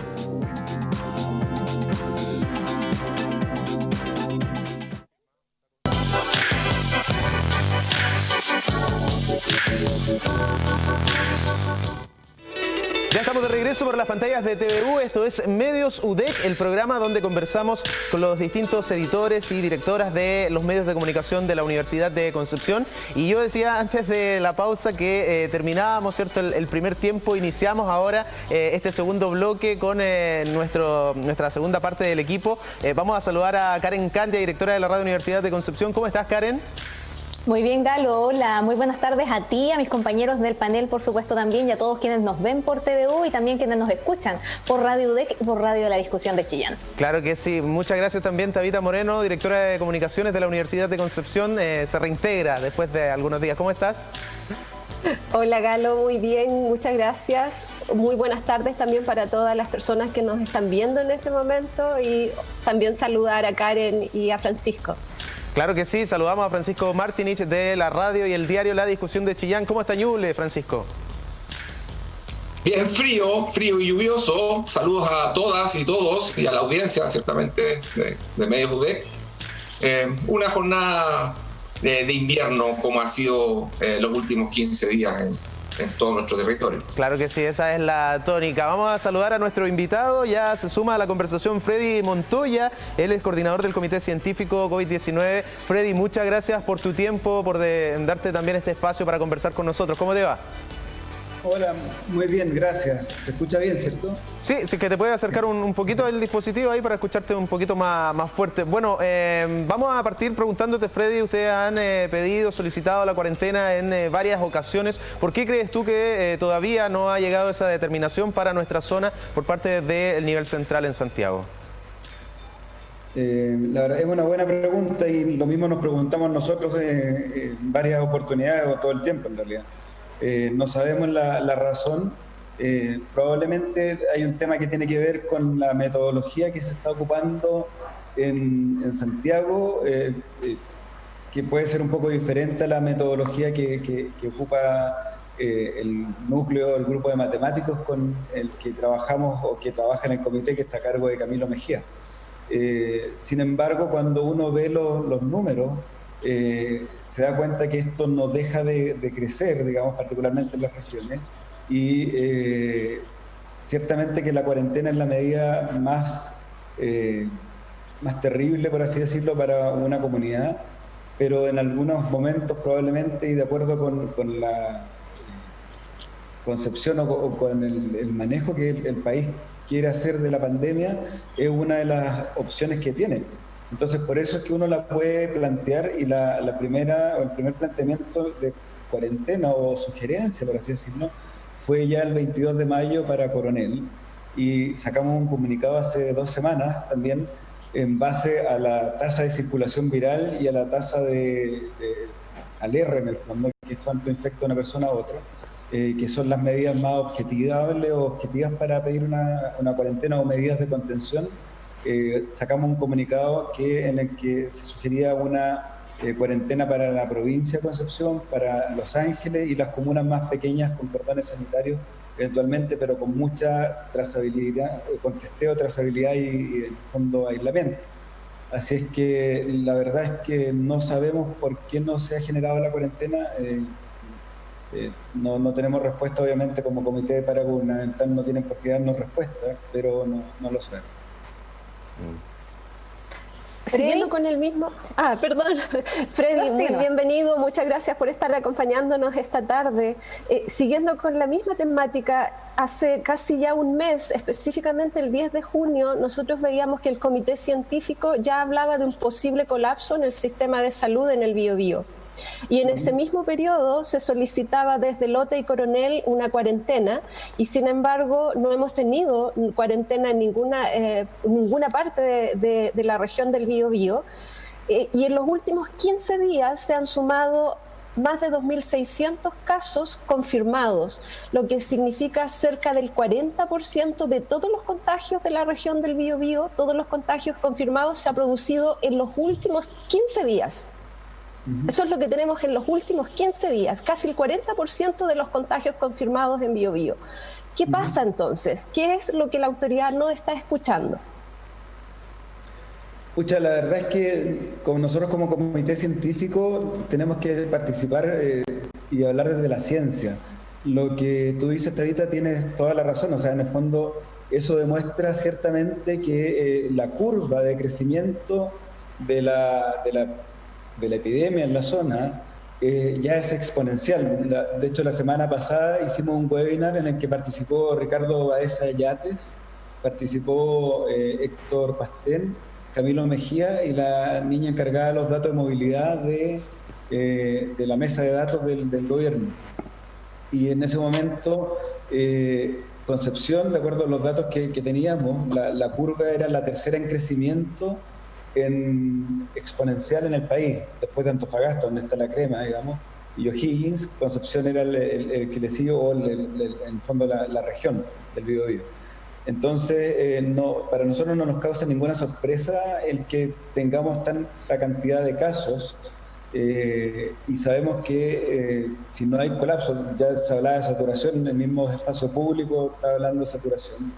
Ya estamos de regreso por las pantallas de TVU. Esto es Medios UDEC, el programa donde conversamos con los distintos editores y directoras de los medios de comunicación de la Universidad de Concepción. Y yo decía antes de la pausa que terminábamos, ¿cierto?, el primer tiempo. Iniciamos ahora este segundo bloque con nuestra segunda parte del equipo. Vamos a saludar a Karen Candia, directora de la Radio Universidad de Concepción. ¿Cómo estás, Karen? Muy bien, Galo. Hola, muy buenas tardes a ti, a mis compañeros del panel, por supuesto, también, y a todos quienes nos ven por TVU y también quienes nos escuchan por Radio UDEC y por Radio de la Discusión de Chillán. Claro que sí. Muchas gracias también, Tabita Moreno, directora de Comunicaciones de la Universidad de Concepción. Se reintegra después de algunos días. ¿Cómo estás? Hola, Galo, muy bien, muchas gracias. Muy buenas tardes también para todas las personas que nos están viendo en este momento y también saludar a Karen y a Francisco. Claro que sí, saludamos a Francisco Martinich de la radio y el diario La Discusión de Chillán. ¿Cómo está Ñuble, Francisco? Bien, frío y lluvioso. Saludos a todas y todos y a la audiencia, ciertamente, de Medios UDEC. Una jornada de invierno como ha sido los últimos 15 días en todo nuestro territorio. Claro que sí, esa es la tónica. Vamos a saludar a nuestro invitado. Ya se suma a la conversación Freddy Montoya. Él es coordinador del Comité Científico COVID-19. Freddy, muchas gracias por tu tiempo, por darte también este espacio para conversar con nosotros. ¿Cómo te va? Hola, muy bien, gracias. ¿Se escucha bien, cierto? Sí, sí, que te puede acercar un poquito el dispositivo ahí para escucharte un poquito más fuerte. Bueno, vamos a partir preguntándote, Freddy, ustedes han pedido, solicitado la cuarentena en varias ocasiones. ¿Por qué crees tú que todavía no ha llegado esa determinación para nuestra zona por parte del nivel central en Santiago? La verdad es una buena pregunta y lo mismo nos preguntamos nosotros en varias oportunidades o todo el tiempo en realidad. No sabemos la razón. Probablemente hay un tema que tiene que ver con la metodología que se está ocupando en Santiago, que puede ser un poco diferente a la metodología que ocupa el núcleo, el grupo de matemáticos con el que trabajamos o que trabaja en el comité que está a cargo de Camilo Mejía. Sin embargo, cuando uno ve los números, se da cuenta que esto no deja de crecer, digamos, particularmente en las regiones, y ciertamente que la cuarentena es la medida más terrible, por así decirlo, para una comunidad, pero en algunos momentos probablemente, y de acuerdo con la concepción o con el manejo que el país quiere hacer de la pandemia, es una de las opciones que tiene. Entonces, por eso es que uno la puede plantear, y el primer planteamiento de cuarentena o sugerencia, por así decirlo, fue ya el 22 de mayo para Coronel, y sacamos un comunicado hace 2 semanas también en base a la tasa de circulación viral y a la tasa al R en el fondo, que es cuánto infecta una persona a otra, que son las medidas más objetivables o objetivas para pedir una cuarentena o medidas de contención. Sacamos un comunicado en el que se sugería una cuarentena para la provincia de Concepción, para Los Ángeles y las comunas más pequeñas con cordones sanitarios eventualmente, pero con mucha trazabilidad, con testeo, trazabilidad y en fondo aislamiento. Así es que la verdad es que no sabemos por qué no se ha generado la cuarentena. No tenemos respuesta, obviamente, como comité paragubernamental no tienen por qué darnos respuesta, pero no lo sabemos. Siguiendo con el mismo... perdón. Freddy, muy bienvenido. Muchas gracias por estar acompañándonos esta tarde. Siguiendo con la misma temática, hace casi ya un mes, específicamente el 10 de junio, nosotros veíamos que el Comité Científico ya hablaba de un posible colapso en el sistema de salud en el Biobío. Y en ese mismo periodo se solicitaba desde Lota y Coronel una cuarentena, y sin embargo no hemos tenido cuarentena en ninguna parte de la región del Biobío. Y en los últimos 15 días se han sumado más de 2.600 casos confirmados, lo que significa cerca del 40% de todos los contagios de la región del Biobío, todos los contagios confirmados se ha producido en los últimos 15 días. Eso es lo que tenemos en los últimos 15 días, casi el 40% de los contagios confirmados en Biobío. ¿Qué pasa entonces? ¿Qué es lo que la autoridad no está escuchando? Pucha, la verdad es que nosotros como comité científico tenemos que participar y hablar desde la ciencia. Lo que tú dices, Tabita, tienes toda la razón. O sea, en el fondo eso demuestra ciertamente que la curva de crecimiento de la epidemia en la zona ya es exponencial. De hecho, la semana pasada hicimos un webinar en el que participó Ricardo Baeza Yates, participó Héctor Pastén, Camilo Mejía y la niña encargada de los datos de movilidad de la mesa de datos del gobierno. Y en ese momento, Concepción, de acuerdo a los datos que teníamos, la curva era la tercera en crecimiento exponencial en el país, después de Antofagasta, donde está la crema, digamos, y O'Higgins. Concepción era el que le sigue, o en el fondo la región del Biobío. Entonces, para nosotros no nos causa ninguna sorpresa el que tengamos tanta cantidad de casos, y sabemos que si no hay colapso, ya se hablaba de saturación, en el mismo espacio público está hablando de saturación,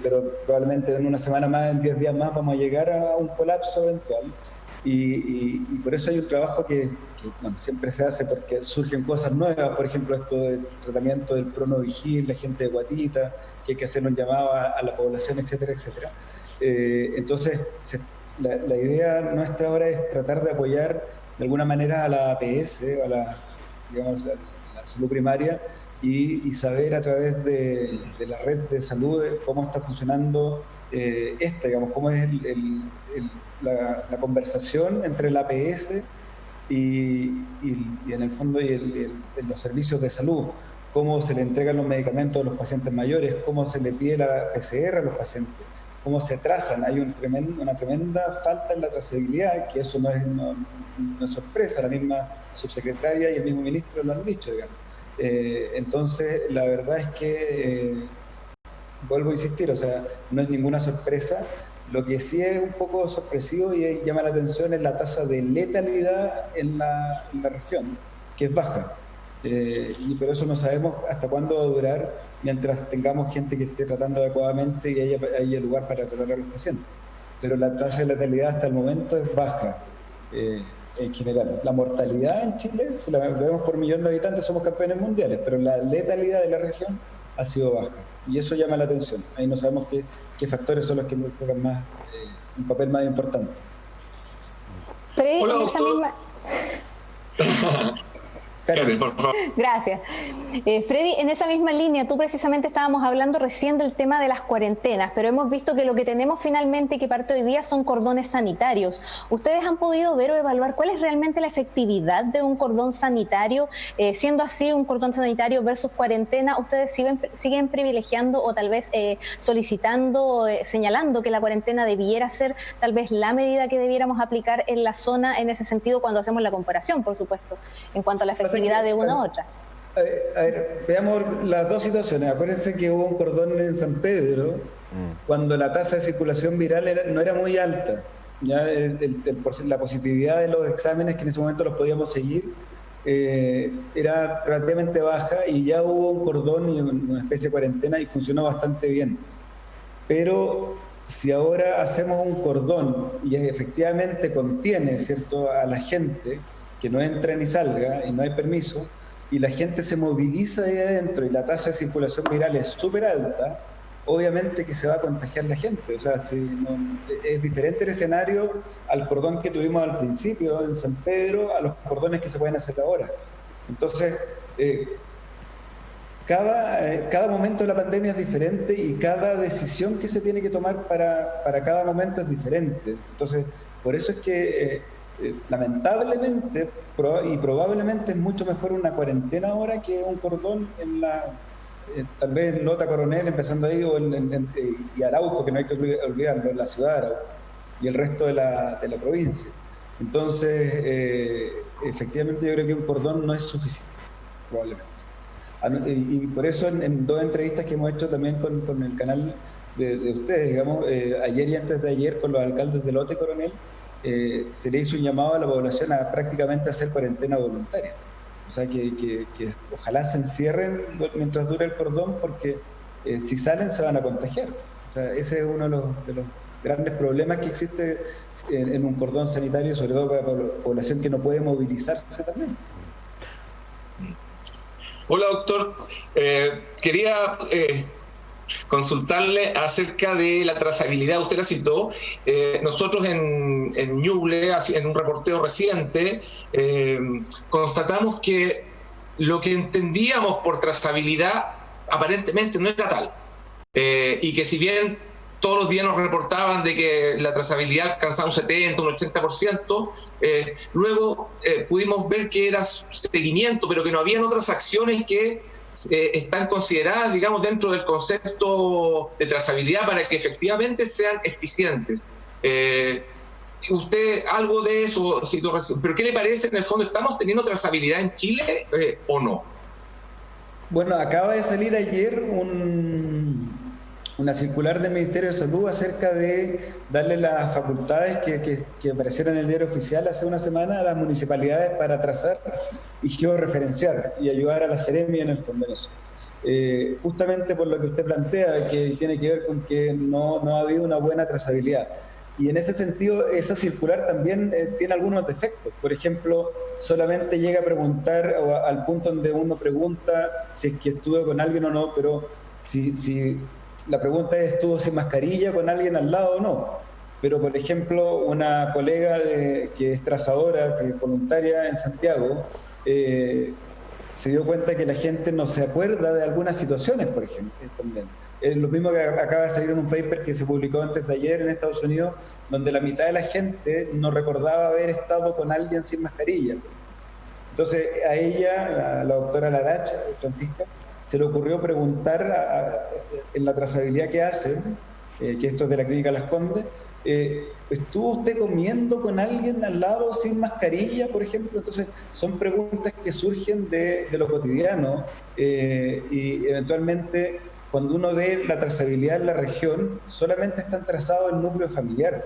pero probablemente en una semana más, en 10 días más, vamos a llegar a un colapso eventual. Y por eso hay un trabajo que bueno, siempre se hace, porque surgen cosas nuevas, por ejemplo, esto del tratamiento del Pronovigil, la gente de Guatita, que hay que hacer un llamado a la población, etcétera, etcétera. Entonces, la idea nuestra ahora es tratar de apoyar de alguna manera a la APS, a la salud primaria, y saber a través de la red de salud cómo está funcionando cómo es la conversación entre la APS y en el fondo los servicios de salud, cómo se le entregan los medicamentos a los pacientes mayores, cómo se le pide la PCR a los pacientes, cómo se trazan. Hay una tremenda falta en la trazabilidad, que eso no es sorpresa, la misma subsecretaria y el mismo ministro lo han dicho, digamos. Entonces, la verdad es que, vuelvo a insistir, o sea, no es ninguna sorpresa. Lo que sí es un poco sorpresivo y llama la atención es la tasa de letalidad en la región, que es baja. Y por eso no sabemos hasta cuándo va a durar mientras tengamos gente que esté tratando adecuadamente y haya lugar para tratar a los pacientes. Pero la tasa de letalidad hasta el momento es baja en general. La mortalidad en Chile, si la vemos por millón de habitantes, somos campeones mundiales, pero la letalidad de la región ha sido baja. Y eso llama la atención. Ahí no sabemos qué factores son los que juegan más un papel más importante. Hola, doctor. Karen, por favor. Gracias. Freddy, en esa misma línea, tú precisamente estábamos hablando recién del tema de las cuarentenas, pero hemos visto que lo que tenemos finalmente que parte hoy día son cordones sanitarios. ¿Ustedes han podido ver o evaluar cuál es realmente la efectividad de un cordón sanitario? Siendo así, un cordón sanitario versus cuarentena, ¿ustedes siguen privilegiando o tal vez solicitando, señalando que la cuarentena debiera ser tal vez la medida que debiéramos aplicar en la zona en ese sentido cuando hacemos la comparación, por supuesto, en cuanto a la efectividad de una a otra? A ver, veamos las dos situaciones. Acuérdense que hubo un cordón en San Pedro cuando la tasa de circulación viral no era muy alta. Ya la positividad de los exámenes, que en ese momento los podíamos seguir, era relativamente baja, y ya hubo un cordón y una especie de cuarentena y funcionó bastante bien. Pero si ahora hacemos un cordón y efectivamente contiene, ¿cierto?, a la gente, que no entra ni salga y no hay permiso, y la gente se moviliza ahí adentro y la tasa de circulación viral es súper alta, obviamente que se va a contagiar la gente. O sea, es diferente el escenario al cordón que tuvimos al principio en San Pedro a los cordones que se pueden hacer ahora. Entonces, cada momento de la pandemia es diferente y cada decisión que se tiene que tomar para cada momento es diferente. Entonces, por eso es que lamentablemente y probablemente es mucho mejor una cuarentena ahora que un cordón tal vez en Lota Coronel, empezando ahí, y Arauco, que no hay que olvidarlo, en la ciudad de Arauco y el resto de la provincia. Entonces, efectivamente yo creo que un cordón no es suficiente, probablemente. Y por eso en 2 entrevistas que hemos hecho también con el canal de ustedes, digamos, ayer y antes de ayer con los alcaldes de Lota y Coronel, se le hizo un llamado a la población a prácticamente hacer cuarentena voluntaria. O sea, que ojalá se encierren mientras dure el cordón, porque si salen se van a contagiar. O sea, ese es uno de los grandes problemas que existe en un cordón sanitario, sobre todo para la población que no puede movilizarse también. Hola, doctor. Quería consultarle acerca de la trazabilidad. Usted la citó. Nosotros en Ñuble, en un reporteo reciente, constatamos que lo que entendíamos por trazabilidad aparentemente no era tal. Y que si bien todos los días nos reportaban de que la trazabilidad alcanzaba un 70, un 80%, luego pudimos ver que era seguimiento, pero que no habían otras acciones que están consideradas, digamos, dentro del concepto de trazabilidad para que efectivamente sean eficientes. Usted, algo de eso, pero ¿qué le parece en el fondo? ¿Estamos teniendo trazabilidad en Chile o no? Bueno, acaba de salir ayer una circular del Ministerio de Salud acerca de darle las facultades que aparecieron en el diario oficial hace una semana a las municipalidades para trazar y georreferenciar y ayudar a la Seremi en el fondo. Justamente por lo que usted plantea, que tiene que ver con que no ha habido una buena trazabilidad. Y en ese sentido, esa circular también tiene algunos defectos. Por ejemplo, solamente llega a preguntar, o al punto donde uno pregunta si es que estuvo con alguien o no, pero si la pregunta es, ¿estuvo sin mascarilla con alguien al lado o no? Pero, por ejemplo, una colega que es trazadora, que es voluntaria en Santiago, se dio cuenta que la gente no se acuerda de algunas situaciones, por ejemplo, también. Lo mismo que acaba de salir en un paper que se publicó antes de ayer en Estados Unidos, donde la mitad de la gente no recordaba haber estado con alguien sin mascarilla. Entonces, a ella, a la doctora Larach, Francisca, se le ocurrió preguntar en la trazabilidad que hace, que esto es de la Clínica Las Condes, ¿estuvo usted comiendo con alguien al lado sin mascarilla, por ejemplo? Entonces, son preguntas que surgen de lo cotidiano y eventualmente, cuando uno ve la trazabilidad en la región, solamente están trazados el núcleo familiar.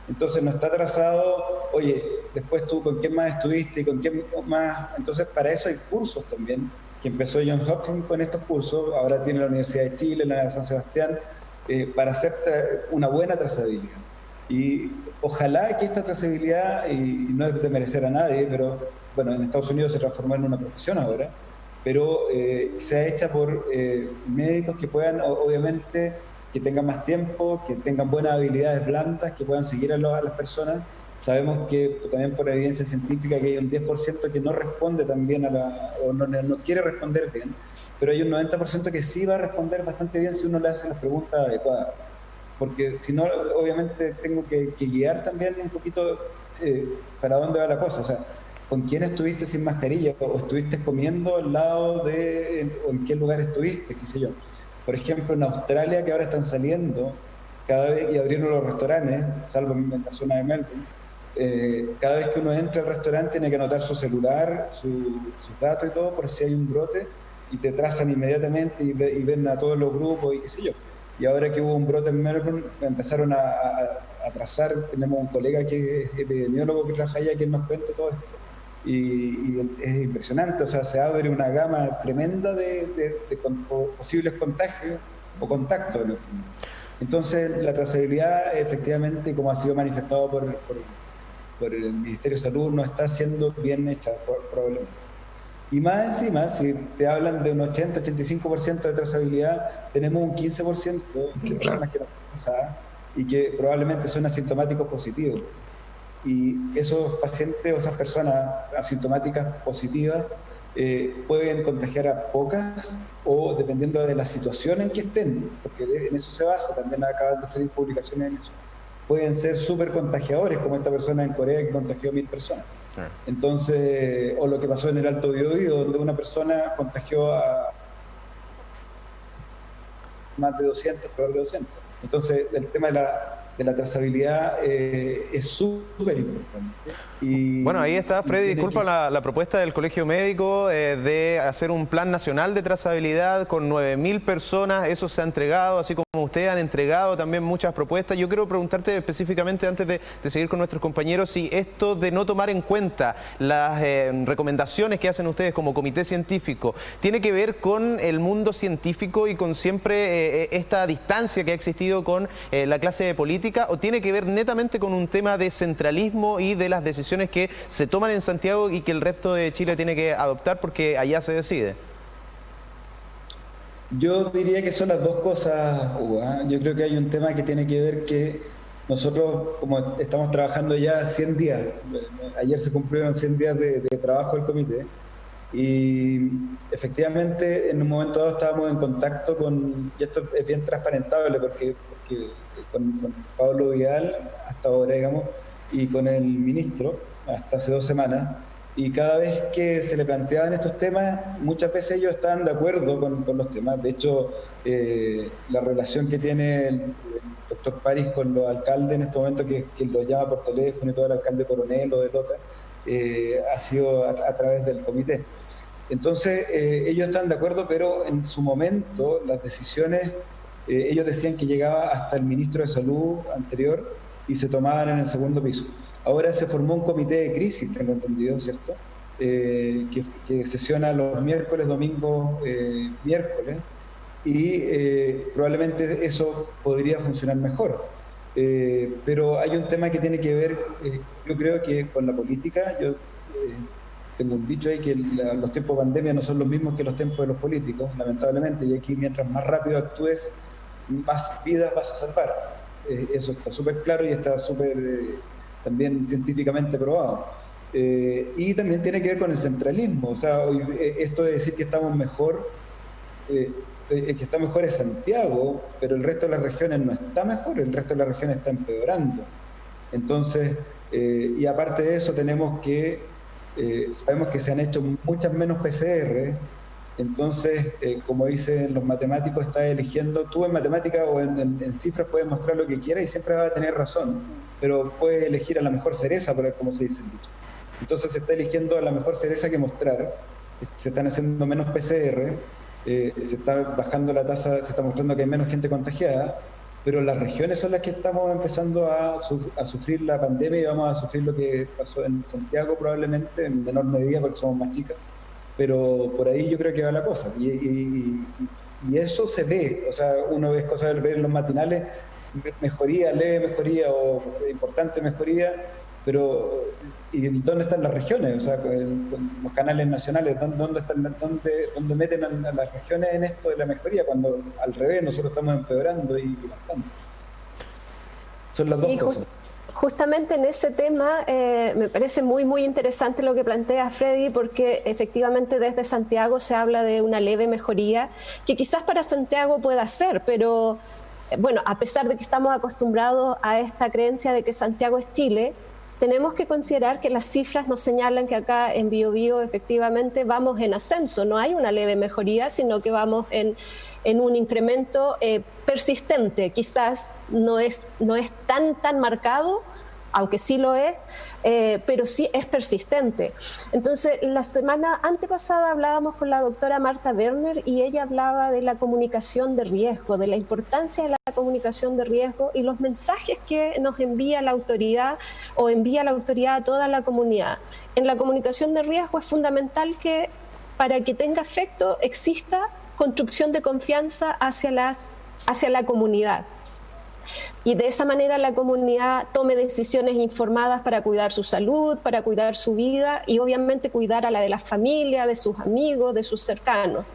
Entonces, no está trazado, oye, después tú con quién más estuviste y con quién más. Entonces, para eso hay cursos también, que empezó John Hopkins con estos cursos, ahora tiene la Universidad de Chile, la de San Sebastián, para hacer una buena trazabilidad. Y ojalá que esta trazabilidad, y no es de merecer a nadie, pero bueno, en Estados Unidos se transformó en una profesión ahora, pero sea hecha por médicos que puedan, obviamente, que tengan más tiempo, que tengan buenas habilidades blandas, que puedan seguir a las personas. Sabemos que también por evidencia científica que hay un 10% que no responde también o no quiere responder bien, pero hay un 90% que sí va a responder bastante bien si uno le hace las preguntas adecuadas. Porque si no, obviamente tengo que guiar también un poquito para dónde va la cosa. O sea, ¿con quién estuviste sin mascarilla? ¿O estuviste comiendo al lado o en qué lugar estuviste? Qué sé yo. Por ejemplo, en Australia, que ahora están saliendo, cada vez, y abrieron los restaurantes, salvo en la zona de Melbourne, cada vez que uno entra al restaurante tiene que anotar su celular, sus datos y todo, por si hay un brote, y te trazan inmediatamente y ven a todos los grupos y qué sé yo. Y ahora que hubo un brote en Melbourne, empezaron a trazar. Tenemos un colega que es epidemiólogo que trabaja allá, que nos cuenta todo esto. Y es impresionante, o sea, se abre una gama tremenda de posibles contagios o contactos en el fondo. Entonces, la trazabilidad, efectivamente, como ha sido manifestado por el Ministerio de Salud, no está siendo bien hecha, probablemente. Y más encima, si te hablan de un 80-85% de trazabilidad, tenemos un 15% de personas que no están trazadas y que probablemente son asintomáticos positivos. Y esos pacientes o esas personas asintomáticas positivas pueden contagiar a pocas o dependiendo de la situación en que estén, porque en eso se basa, también acaban de salir publicaciones en eso. Pueden ser súper contagiadores, como esta persona en Corea que contagió a 1000 personas. Entonces, o lo que pasó en el Alto Biobío, donde una persona contagió a más de 200, peor de 200. Entonces, el tema de la trazabilidad es súper importante. Y bueno, ahí está, Freddy, disculpa la propuesta del Colegio Médico de hacer un plan nacional de trazabilidad con 9.000 personas. Eso se ha entregado, así como ustedes han entregado también muchas propuestas. Yo quiero preguntarte específicamente, antes de seguir con nuestros compañeros, si esto de no tomar en cuenta las recomendaciones que hacen ustedes como comité científico tiene que ver con el mundo científico y con siempre esta distancia que ha existido con la clase política, o tiene que ver netamente con un tema de centralismo y de las decisiones que se toman en Santiago y que el resto de Chile tiene que adoptar porque allá se decide. Yo diría que son las dos cosas, Hugo, ¿eh? Yo creo que hay un tema que tiene que ver que nosotros, como estamos trabajando ya 100 días, ayer se cumplieron 100 días de trabajo del comité, y efectivamente en un momento dado estábamos en contacto con, y esto es bien transparentable porque con Pablo Vidal hasta ahora, digamos, y con el ministro hasta hace 2 semanas, y cada vez que se le planteaban estos temas, muchas veces ellos estaban de acuerdo con los temas. De hecho, la relación que tiene el doctor París con los alcaldes en este momento, que lo llama por teléfono y todo, el alcalde Coronel o de Lota, ha sido a través del comité. Entonces, ellos están de acuerdo, pero en su momento las decisiones, ellos decían que llegaba hasta el ministro de Salud anterior y se tomaban en el segundo piso. Ahora se formó un comité de crisis, tengo entendido, ¿cierto? Que sesiona los miércoles, domingos, miércoles, y probablemente eso podría funcionar mejor. Pero hay un tema que tiene que ver, yo creo que con la política. Yo tengo un dicho ahí que los tiempos de pandemia no son los mismos que los tiempos de los políticos, lamentablemente, y aquí mientras más rápido actúes, más vidas vas a salvar. Eso está súper claro y está súper también científicamente probado. Y también tiene que ver con el centralismo. O sea, esto de decir que estamos mejor, que está mejor es Santiago, pero el resto de las regiones no está mejor, el resto de las regiones está empeorando. Entonces, y aparte de eso tenemos que, sabemos que se han hecho muchas menos PCR. Entonces, como dicen los matemáticos, estás eligiendo, tú en matemática o en cifras puedes mostrar lo que quieras y siempre vas a tener razón, pero puedes elegir a la mejor cereza, como se dice el dicho. Entonces se está eligiendo a la mejor cereza que mostrar, se están haciendo menos PCR, se está bajando la tasa, se está mostrando que hay menos gente contagiada, pero las regiones son las que estamos empezando a sufrir la pandemia y vamos a sufrir lo que pasó en Santiago probablemente, en menor medida porque somos más chicas. Pero por ahí yo creo que va la cosa, y eso se ve, o sea, uno ve cosas de ver en los matinales, mejoría, leve mejoría o importante mejoría, pero ¿y dónde están las regiones? O sea, con los canales nacionales, ¿dónde meten a las regiones en esto de la mejoría? Cuando al revés, nosotros estamos empeorando y bastante. Son las dos cosas. Justamente en ese tema me parece muy, muy interesante lo que plantea Freddy, porque efectivamente desde Santiago se habla de una leve mejoría, que quizás para Santiago pueda ser, pero bueno, a pesar de que estamos acostumbrados a esta creencia de que Santiago es Chile, tenemos que considerar que las cifras nos señalan que acá en Biobío efectivamente vamos en ascenso, no hay una leve mejoría, sino que vamos en un incremento persistente, quizás no es tan marcado, aunque sí lo es, pero sí es persistente. Entonces, la semana antepasada hablábamos con la doctora Marta Werner y ella hablaba de la comunicación de riesgo, de la importancia de la comunicación de riesgo y los mensajes que nos envía la autoridad o envía la autoridad a toda la comunidad. En la comunicación de riesgo es fundamental que para que tenga efecto exista construcción de confianza hacia la comunidad. Y de esa manera la comunidad tome decisiones informadas para cuidar su salud, para cuidar su vida y obviamente cuidar a la de la familia, de sus amigos, de sus cercanos.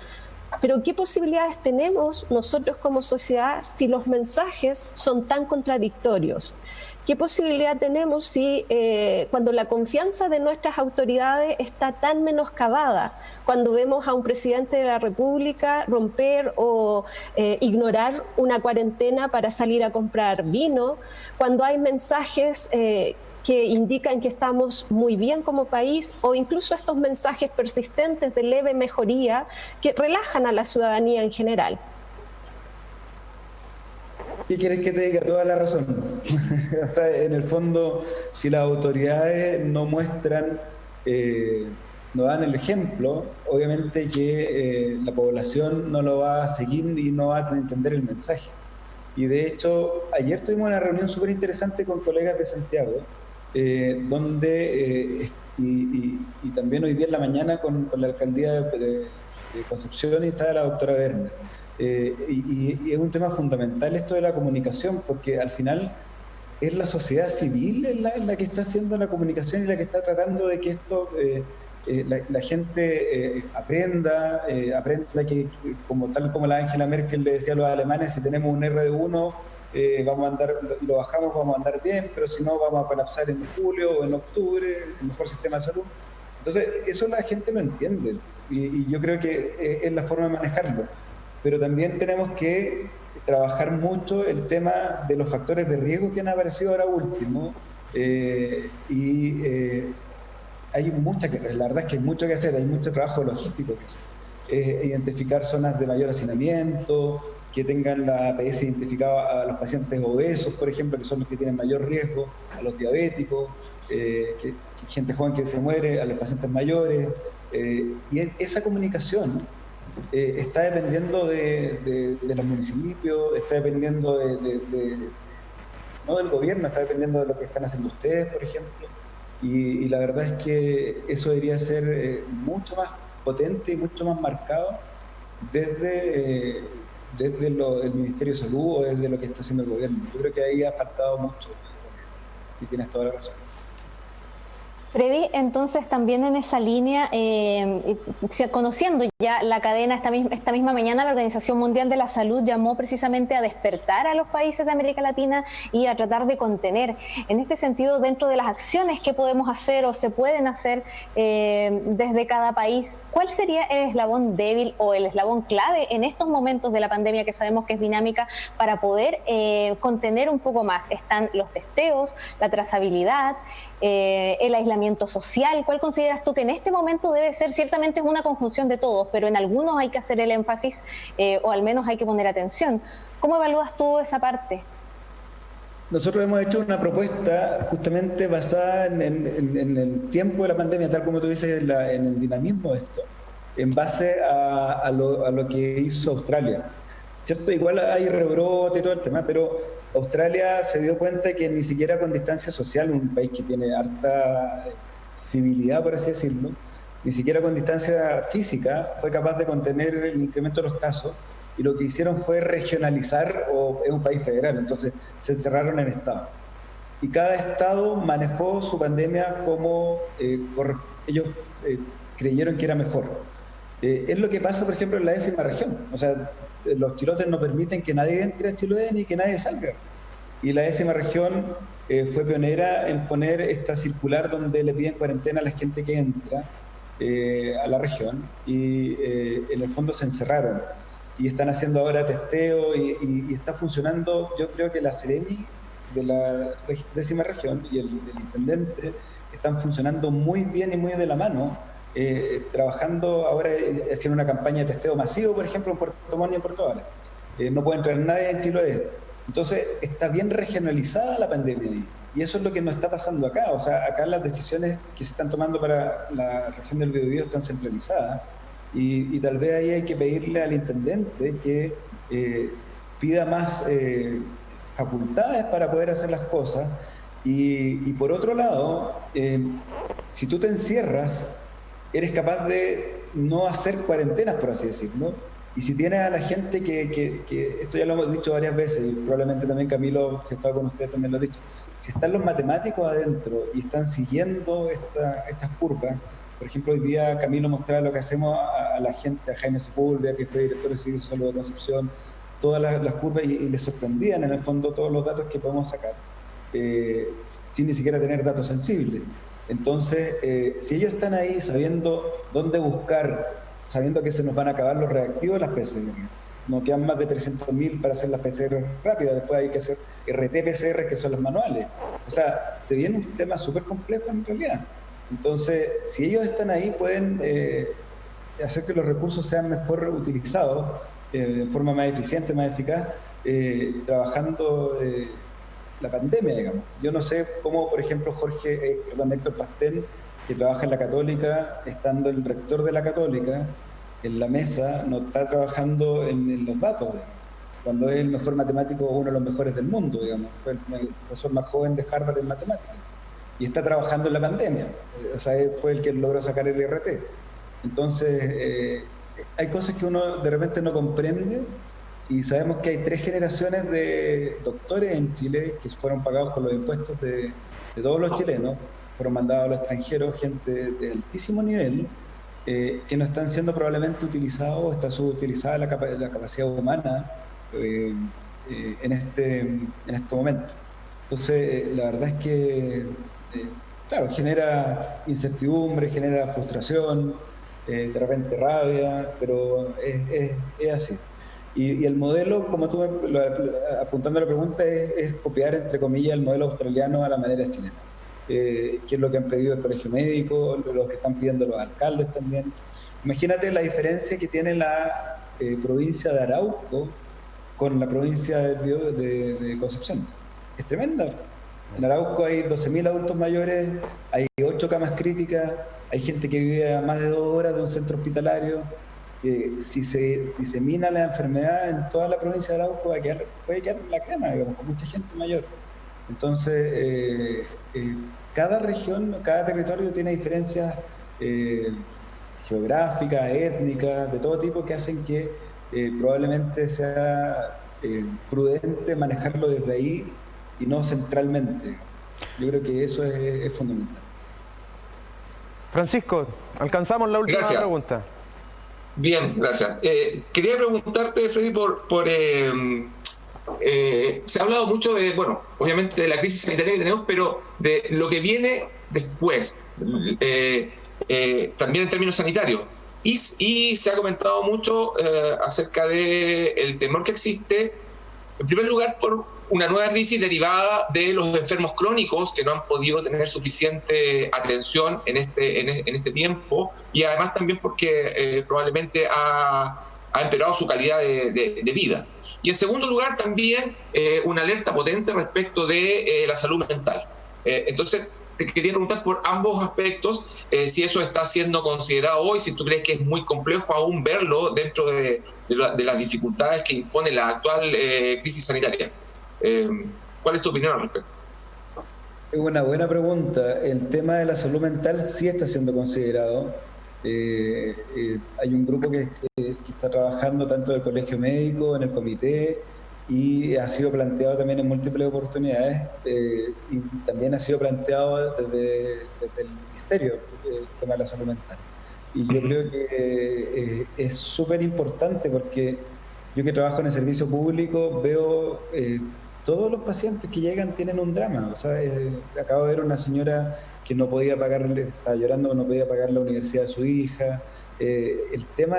Pero ¿qué posibilidades tenemos nosotros como sociedad si los mensajes son tan contradictorios? ¿Qué posibilidad tenemos si cuando la confianza de nuestras autoridades está tan menoscabada, cuando vemos a un presidente de la República romper o ignorar una cuarentena para salir a comprar vino, cuando hay mensajes que indican que estamos muy bien como país o incluso estos mensajes persistentes de leve mejoría que relajan a la ciudadanía en general? ¿Qué quieres que te diga? Toda la razón. O sea, en el fondo, si las autoridades no muestran, no dan el ejemplo, obviamente que la población no lo va a seguir y no va a entender el mensaje. Y de hecho, ayer tuvimos una reunión súper interesante con colegas de Santiago, donde, y también hoy día en la mañana con la alcaldía de Concepción, y estaba la doctora Werner. Y es un tema fundamental esto de la comunicación, porque al final es la sociedad civil la que está haciendo la comunicación y la que está tratando de que esto la gente aprenda que, tal como la Angela Merkel le decía a los alemanes, si tenemos un R de 1 vamos a andar, lo bajamos, vamos a andar bien, pero si no vamos a colapsar en julio o en octubre, el mejor sistema de salud. Entonces eso la gente lo entiende y yo creo que es la forma de manejarlo. Pero también tenemos que trabajar mucho el tema de los factores de riesgo que han aparecido ahora último. Hay la verdad es que hay mucho que hacer, hay mucho trabajo logístico que hacer. Identificar zonas de mayor hacinamiento, que tengan la APS identificada a los pacientes obesos, por ejemplo, que son los que tienen mayor riesgo, a los diabéticos, gente joven que se muere, a los pacientes mayores. Y esa comunicación está dependiendo de los municipios, está dependiendo no del gobierno, está dependiendo de lo que están haciendo ustedes, por ejemplo, y la verdad es que eso debería ser mucho más potente y mucho más marcado desde el Ministerio de Salud o desde lo que está haciendo el gobierno. Yo creo que ahí ha faltado mucho y tienes toda la razón. Freddy, entonces también en esa línea, conociendo ya la cadena, esta misma mañana la Organización Mundial de la Salud llamó precisamente a despertar a los países de América Latina y a tratar de contener. En este sentido, dentro de las acciones que podemos hacer o se pueden hacer desde cada país, ¿cuál sería el eslabón débil o el eslabón clave en estos momentos de la pandemia que sabemos que es dinámica para poder contener un poco más? Están los testeos, la trazabilidad, el aislamiento social. ¿Cuál consideras tú que en este momento debe ser? Ciertamente es una conjunción de todos, pero en algunos hay que hacer el énfasis o al menos hay que poner atención. ¿Cómo evalúas tú esa parte? Nosotros hemos hecho una propuesta justamente basada en el tiempo de la pandemia, tal como tú dices, en el dinamismo de esto, en base a lo que hizo Australia. ¿Cierto? Igual hay rebrote y todo el tema, pero Australia se dio cuenta que ni siquiera con distancia social, un país que tiene harta civilidad, por así decirlo, ni siquiera con distancia física fue capaz de contener el incremento de los casos, y lo que hicieron fue regionalizar, es un país federal, entonces se encerraron en estados. Y cada estado manejó su pandemia como ellos creyeron que era mejor. Es lo que pasa, por ejemplo, en la 10ª región. O sea, los chilotes no permiten que nadie entre a Chiloé ni que nadie salga. Y la 10ª región fue pionera en poner esta circular donde le piden cuarentena a la gente que entra a la región, y en el fondo se encerraron. Y están haciendo ahora testeo y está funcionando. Yo creo que la Seremi de la 10ª región y el intendente están funcionando muy bien y muy de la mano, trabajando ahora, haciendo una campaña de testeo masivo, por ejemplo, en Puerto Montt y en Puerto Vara. No puede entrar nadie en Chiloé. Entonces, está bien regionalizada la pandemia ahí. Y eso es lo que nos está pasando acá. O sea, acá las decisiones que se están tomando para la región del Biobío están centralizadas. Y tal vez ahí hay que pedirle al intendente que pida más facultades para poder hacer las cosas. Y por otro lado, si tú te encierras, eres capaz de no hacer cuarentenas, por así decirlo. Y si tienes a la gente que esto ya lo hemos dicho varias veces, y probablemente también Camilo, si estaba con usted, también lo ha dicho, si están los matemáticos adentro y están siguiendo estas curvas, por ejemplo, hoy día Camilo mostraba lo que hacemos a la gente, a Jaime Sepúlveda, que fue director de Servicio de Salud de Concepción, todas las curvas, y les sorprendían en el fondo todos los datos que podemos sacar, sin ni siquiera tener datos sensibles. Entonces, si ellos están ahí sabiendo dónde buscar, sabiendo que se nos van a acabar los reactivos, las PCR, no quedan más de 300.000 para hacer las PCR rápidas, después hay que hacer RT-PCR, que son los manuales. O sea, se viene un tema súper complejo en realidad. Entonces, si ellos están ahí, pueden hacer que los recursos sean mejor utilizados, de forma más eficiente, más eficaz, trabajando la pandemia, digamos. Yo no sé cómo, por ejemplo, Héctor Pastel, que trabaja en la Católica, estando el rector de la Católica en la mesa, no está trabajando en los datos, digamos, cuando es el mejor matemático, uno de los mejores del mundo, digamos, fue el profesor más joven de Harvard en matemáticas, y está trabajando en la pandemia, o sea, él fue el que logró sacar el IRT. Entonces, hay cosas que uno de repente no comprende, y sabemos que hay 3 generaciones de doctores en Chile que fueron pagados con los impuestos de todos los chilenos, fueron mandados a los extranjeros, gente de altísimo nivel, que no están siendo probablemente utilizados, o está subutilizada la capacidad humana en este momento. Entonces, la verdad es que, claro, genera incertidumbre, genera frustración, de repente rabia, pero es así. Y el modelo, como tú apuntando a la pregunta, es copiar, entre comillas, el modelo australiano a la manera chilena, que es lo que han pedido el Colegio Médico, lo que están pidiendo los alcaldes también. Imagínate la diferencia que tiene la provincia de Arauco con la provincia de Concepción. Es tremenda. En Arauco hay 12.000 adultos mayores, hay 8 camas críticas, hay gente que vive a más de 2 horas de un centro hospitalario. Si se disemina la enfermedad en toda la provincia de Arauco, puede quedar la crema, digamos, con mucha gente mayor. Entonces, cada región, cada territorio tiene diferencias geográficas, étnicas, de todo tipo, que hacen que probablemente sea prudente manejarlo desde ahí y no centralmente. Yo creo que eso es fundamental. Francisco, alcanzamos la última pregunta. Bien, gracias. Quería preguntarte, Freddy, se ha hablado mucho de, bueno, obviamente de la crisis sanitaria que tenemos, pero de lo que viene después, también en términos sanitarios. Y se ha comentado mucho acerca del temor que existe, en primer lugar, por una nueva crisis derivada de los enfermos crónicos que no han podido tener suficiente atención en este tiempo, y además también porque probablemente ha empeorado su calidad de vida. Y en segundo lugar también una alerta potente respecto de la salud mental. Entonces te quería preguntar por ambos aspectos, si eso está siendo considerado hoy, si tú crees que es muy complejo aún verlo dentro de las dificultades que impone la actual crisis sanitaria. ¿Cuál es tu opinión al respecto? Es una buena pregunta. El tema de la salud mental sí está siendo considerado. Hay un grupo que está trabajando tanto del Colegio Médico, en el comité, y ha sido planteado también en múltiples oportunidades, y también ha sido planteado desde el Ministerio, el tema de la salud mental. Y yo creo que es súper importante, porque yo que trabajo en el servicio público veo todos los pacientes que llegan tienen un drama. O sea, acabo de ver una señora que no podía pagarle, estaba llorando, no podía pagar la universidad de su hija. El tema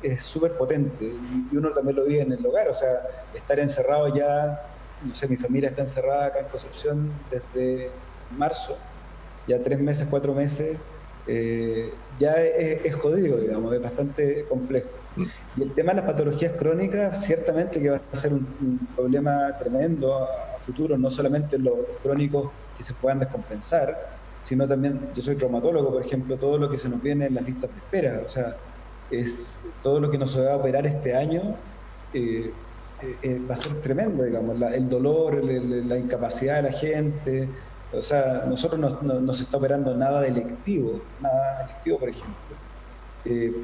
es súper potente, y uno también lo vive en el hogar. O sea, estar encerrado ya, no sé, mi familia está encerrada acá en Concepción desde marzo, ya 3 meses, 4 meses, ya es jodido, digamos, es bastante complejo. Y el tema de las patologías crónicas, ciertamente que va a ser un problema tremendo a futuro, no solamente los crónicos que se puedan descompensar, sino también, yo soy traumatólogo, por ejemplo, todo lo que se nos viene en las listas de espera, o sea, es todo lo que nos va a operar este año, va a ser tremendo, digamos, el dolor, la incapacidad de la gente. O sea, nosotros no se está operando nada electivo, por ejemplo,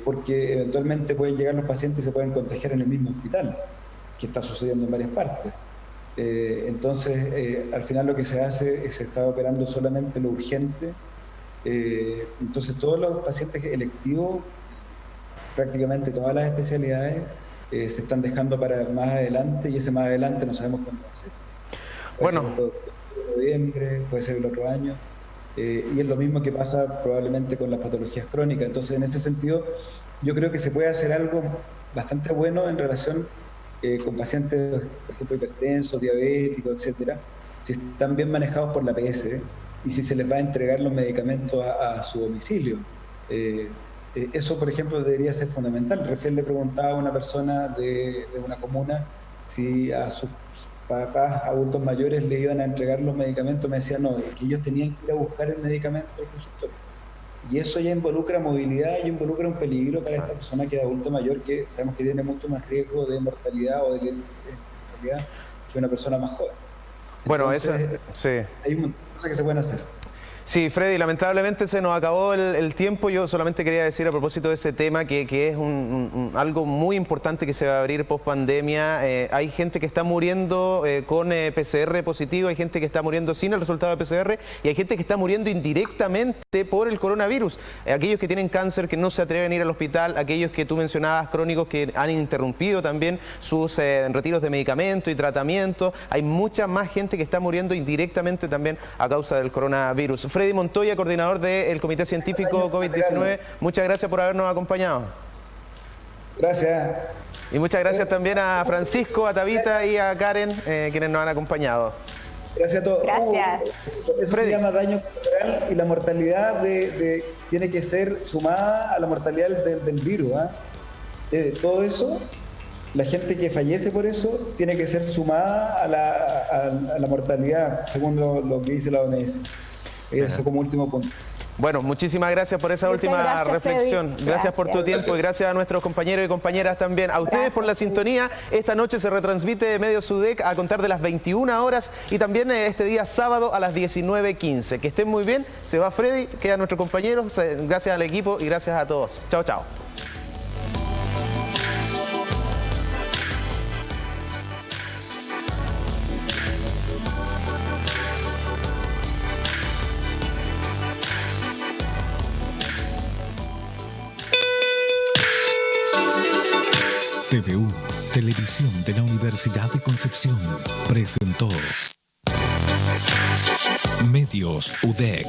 porque eventualmente pueden llegar los pacientes y se pueden contagiar en el mismo hospital, que está sucediendo en varias partes. Entonces, al final lo que se hace es se está operando solamente lo urgente. Entonces, todos los pacientes electivos, prácticamente todas las especialidades, se están dejando para más adelante, y ese más adelante no sabemos cuándo va a ser. Bueno, noviembre, puede ser el otro año, y es lo mismo que pasa probablemente con las patologías crónicas. Entonces, en ese sentido, yo creo que se puede hacer algo bastante bueno en relación con pacientes, por ejemplo, hipertensos, diabéticos, etcétera, si están bien manejados por la PS y si se les va a entregar los medicamentos a su domicilio. Eso, por ejemplo, debería ser fundamental. Recién le preguntaba a una persona de una comuna si a sus papás adultos mayores le iban a entregar los medicamentos, me decían no, que ellos tenían que ir a buscar el medicamento al consultorio. Y eso ya involucra movilidad y involucra un peligro para esta persona que es adulto mayor, que sabemos que tiene mucho más riesgo de mortalidad o de mortalidad que una persona más joven. Bueno, entonces, sí. Hay un montón de cosas que se pueden hacer. Sí, Freddy, lamentablemente se nos acabó el tiempo. Yo solamente quería decir a propósito de ese tema que es algo muy importante que se va a abrir post pandemia. Hay gente que está muriendo con PCR positivo, hay gente que está muriendo sin el resultado de PCR y hay gente que está muriendo indirectamente por el coronavirus. Aquellos que tienen cáncer, que no se atreven a ir al hospital, aquellos que tú mencionabas, crónicos, que han interrumpido también sus retiros de medicamento y tratamiento. Hay mucha más gente que está muriendo indirectamente también a causa del coronavirus. Freddy Montoya, coordinador del Comité Científico COVID-19, muchas gracias por habernos acompañado. Gracias. Y muchas gracias también a Francisco, a Tabita y a Karen, quienes nos han acompañado. Gracias a todos. Gracias. Eso Freddy. Se llama daño colateral y la mortalidad tiene que ser sumada a la mortalidad del virus. Todo eso, la gente que fallece por eso, tiene que ser sumada a la mortalidad, según lo que dice la OMS. Eso como último punto. Bueno, muchísimas gracias por esa última reflexión. Gracias por tu tiempo y gracias a nuestros compañeros y compañeras también. A ustedes por la sintonía. Esta noche se retransmite de Medios UDEC a contar de las 21 horas y también este día sábado a las 19:15. Que estén muy bien. Se va Freddy, quedan nuestros compañeros. Gracias al equipo y gracias a todos. Chao, chao. TVU, Televisión de la Universidad de Concepción, presentó Medios UDEC.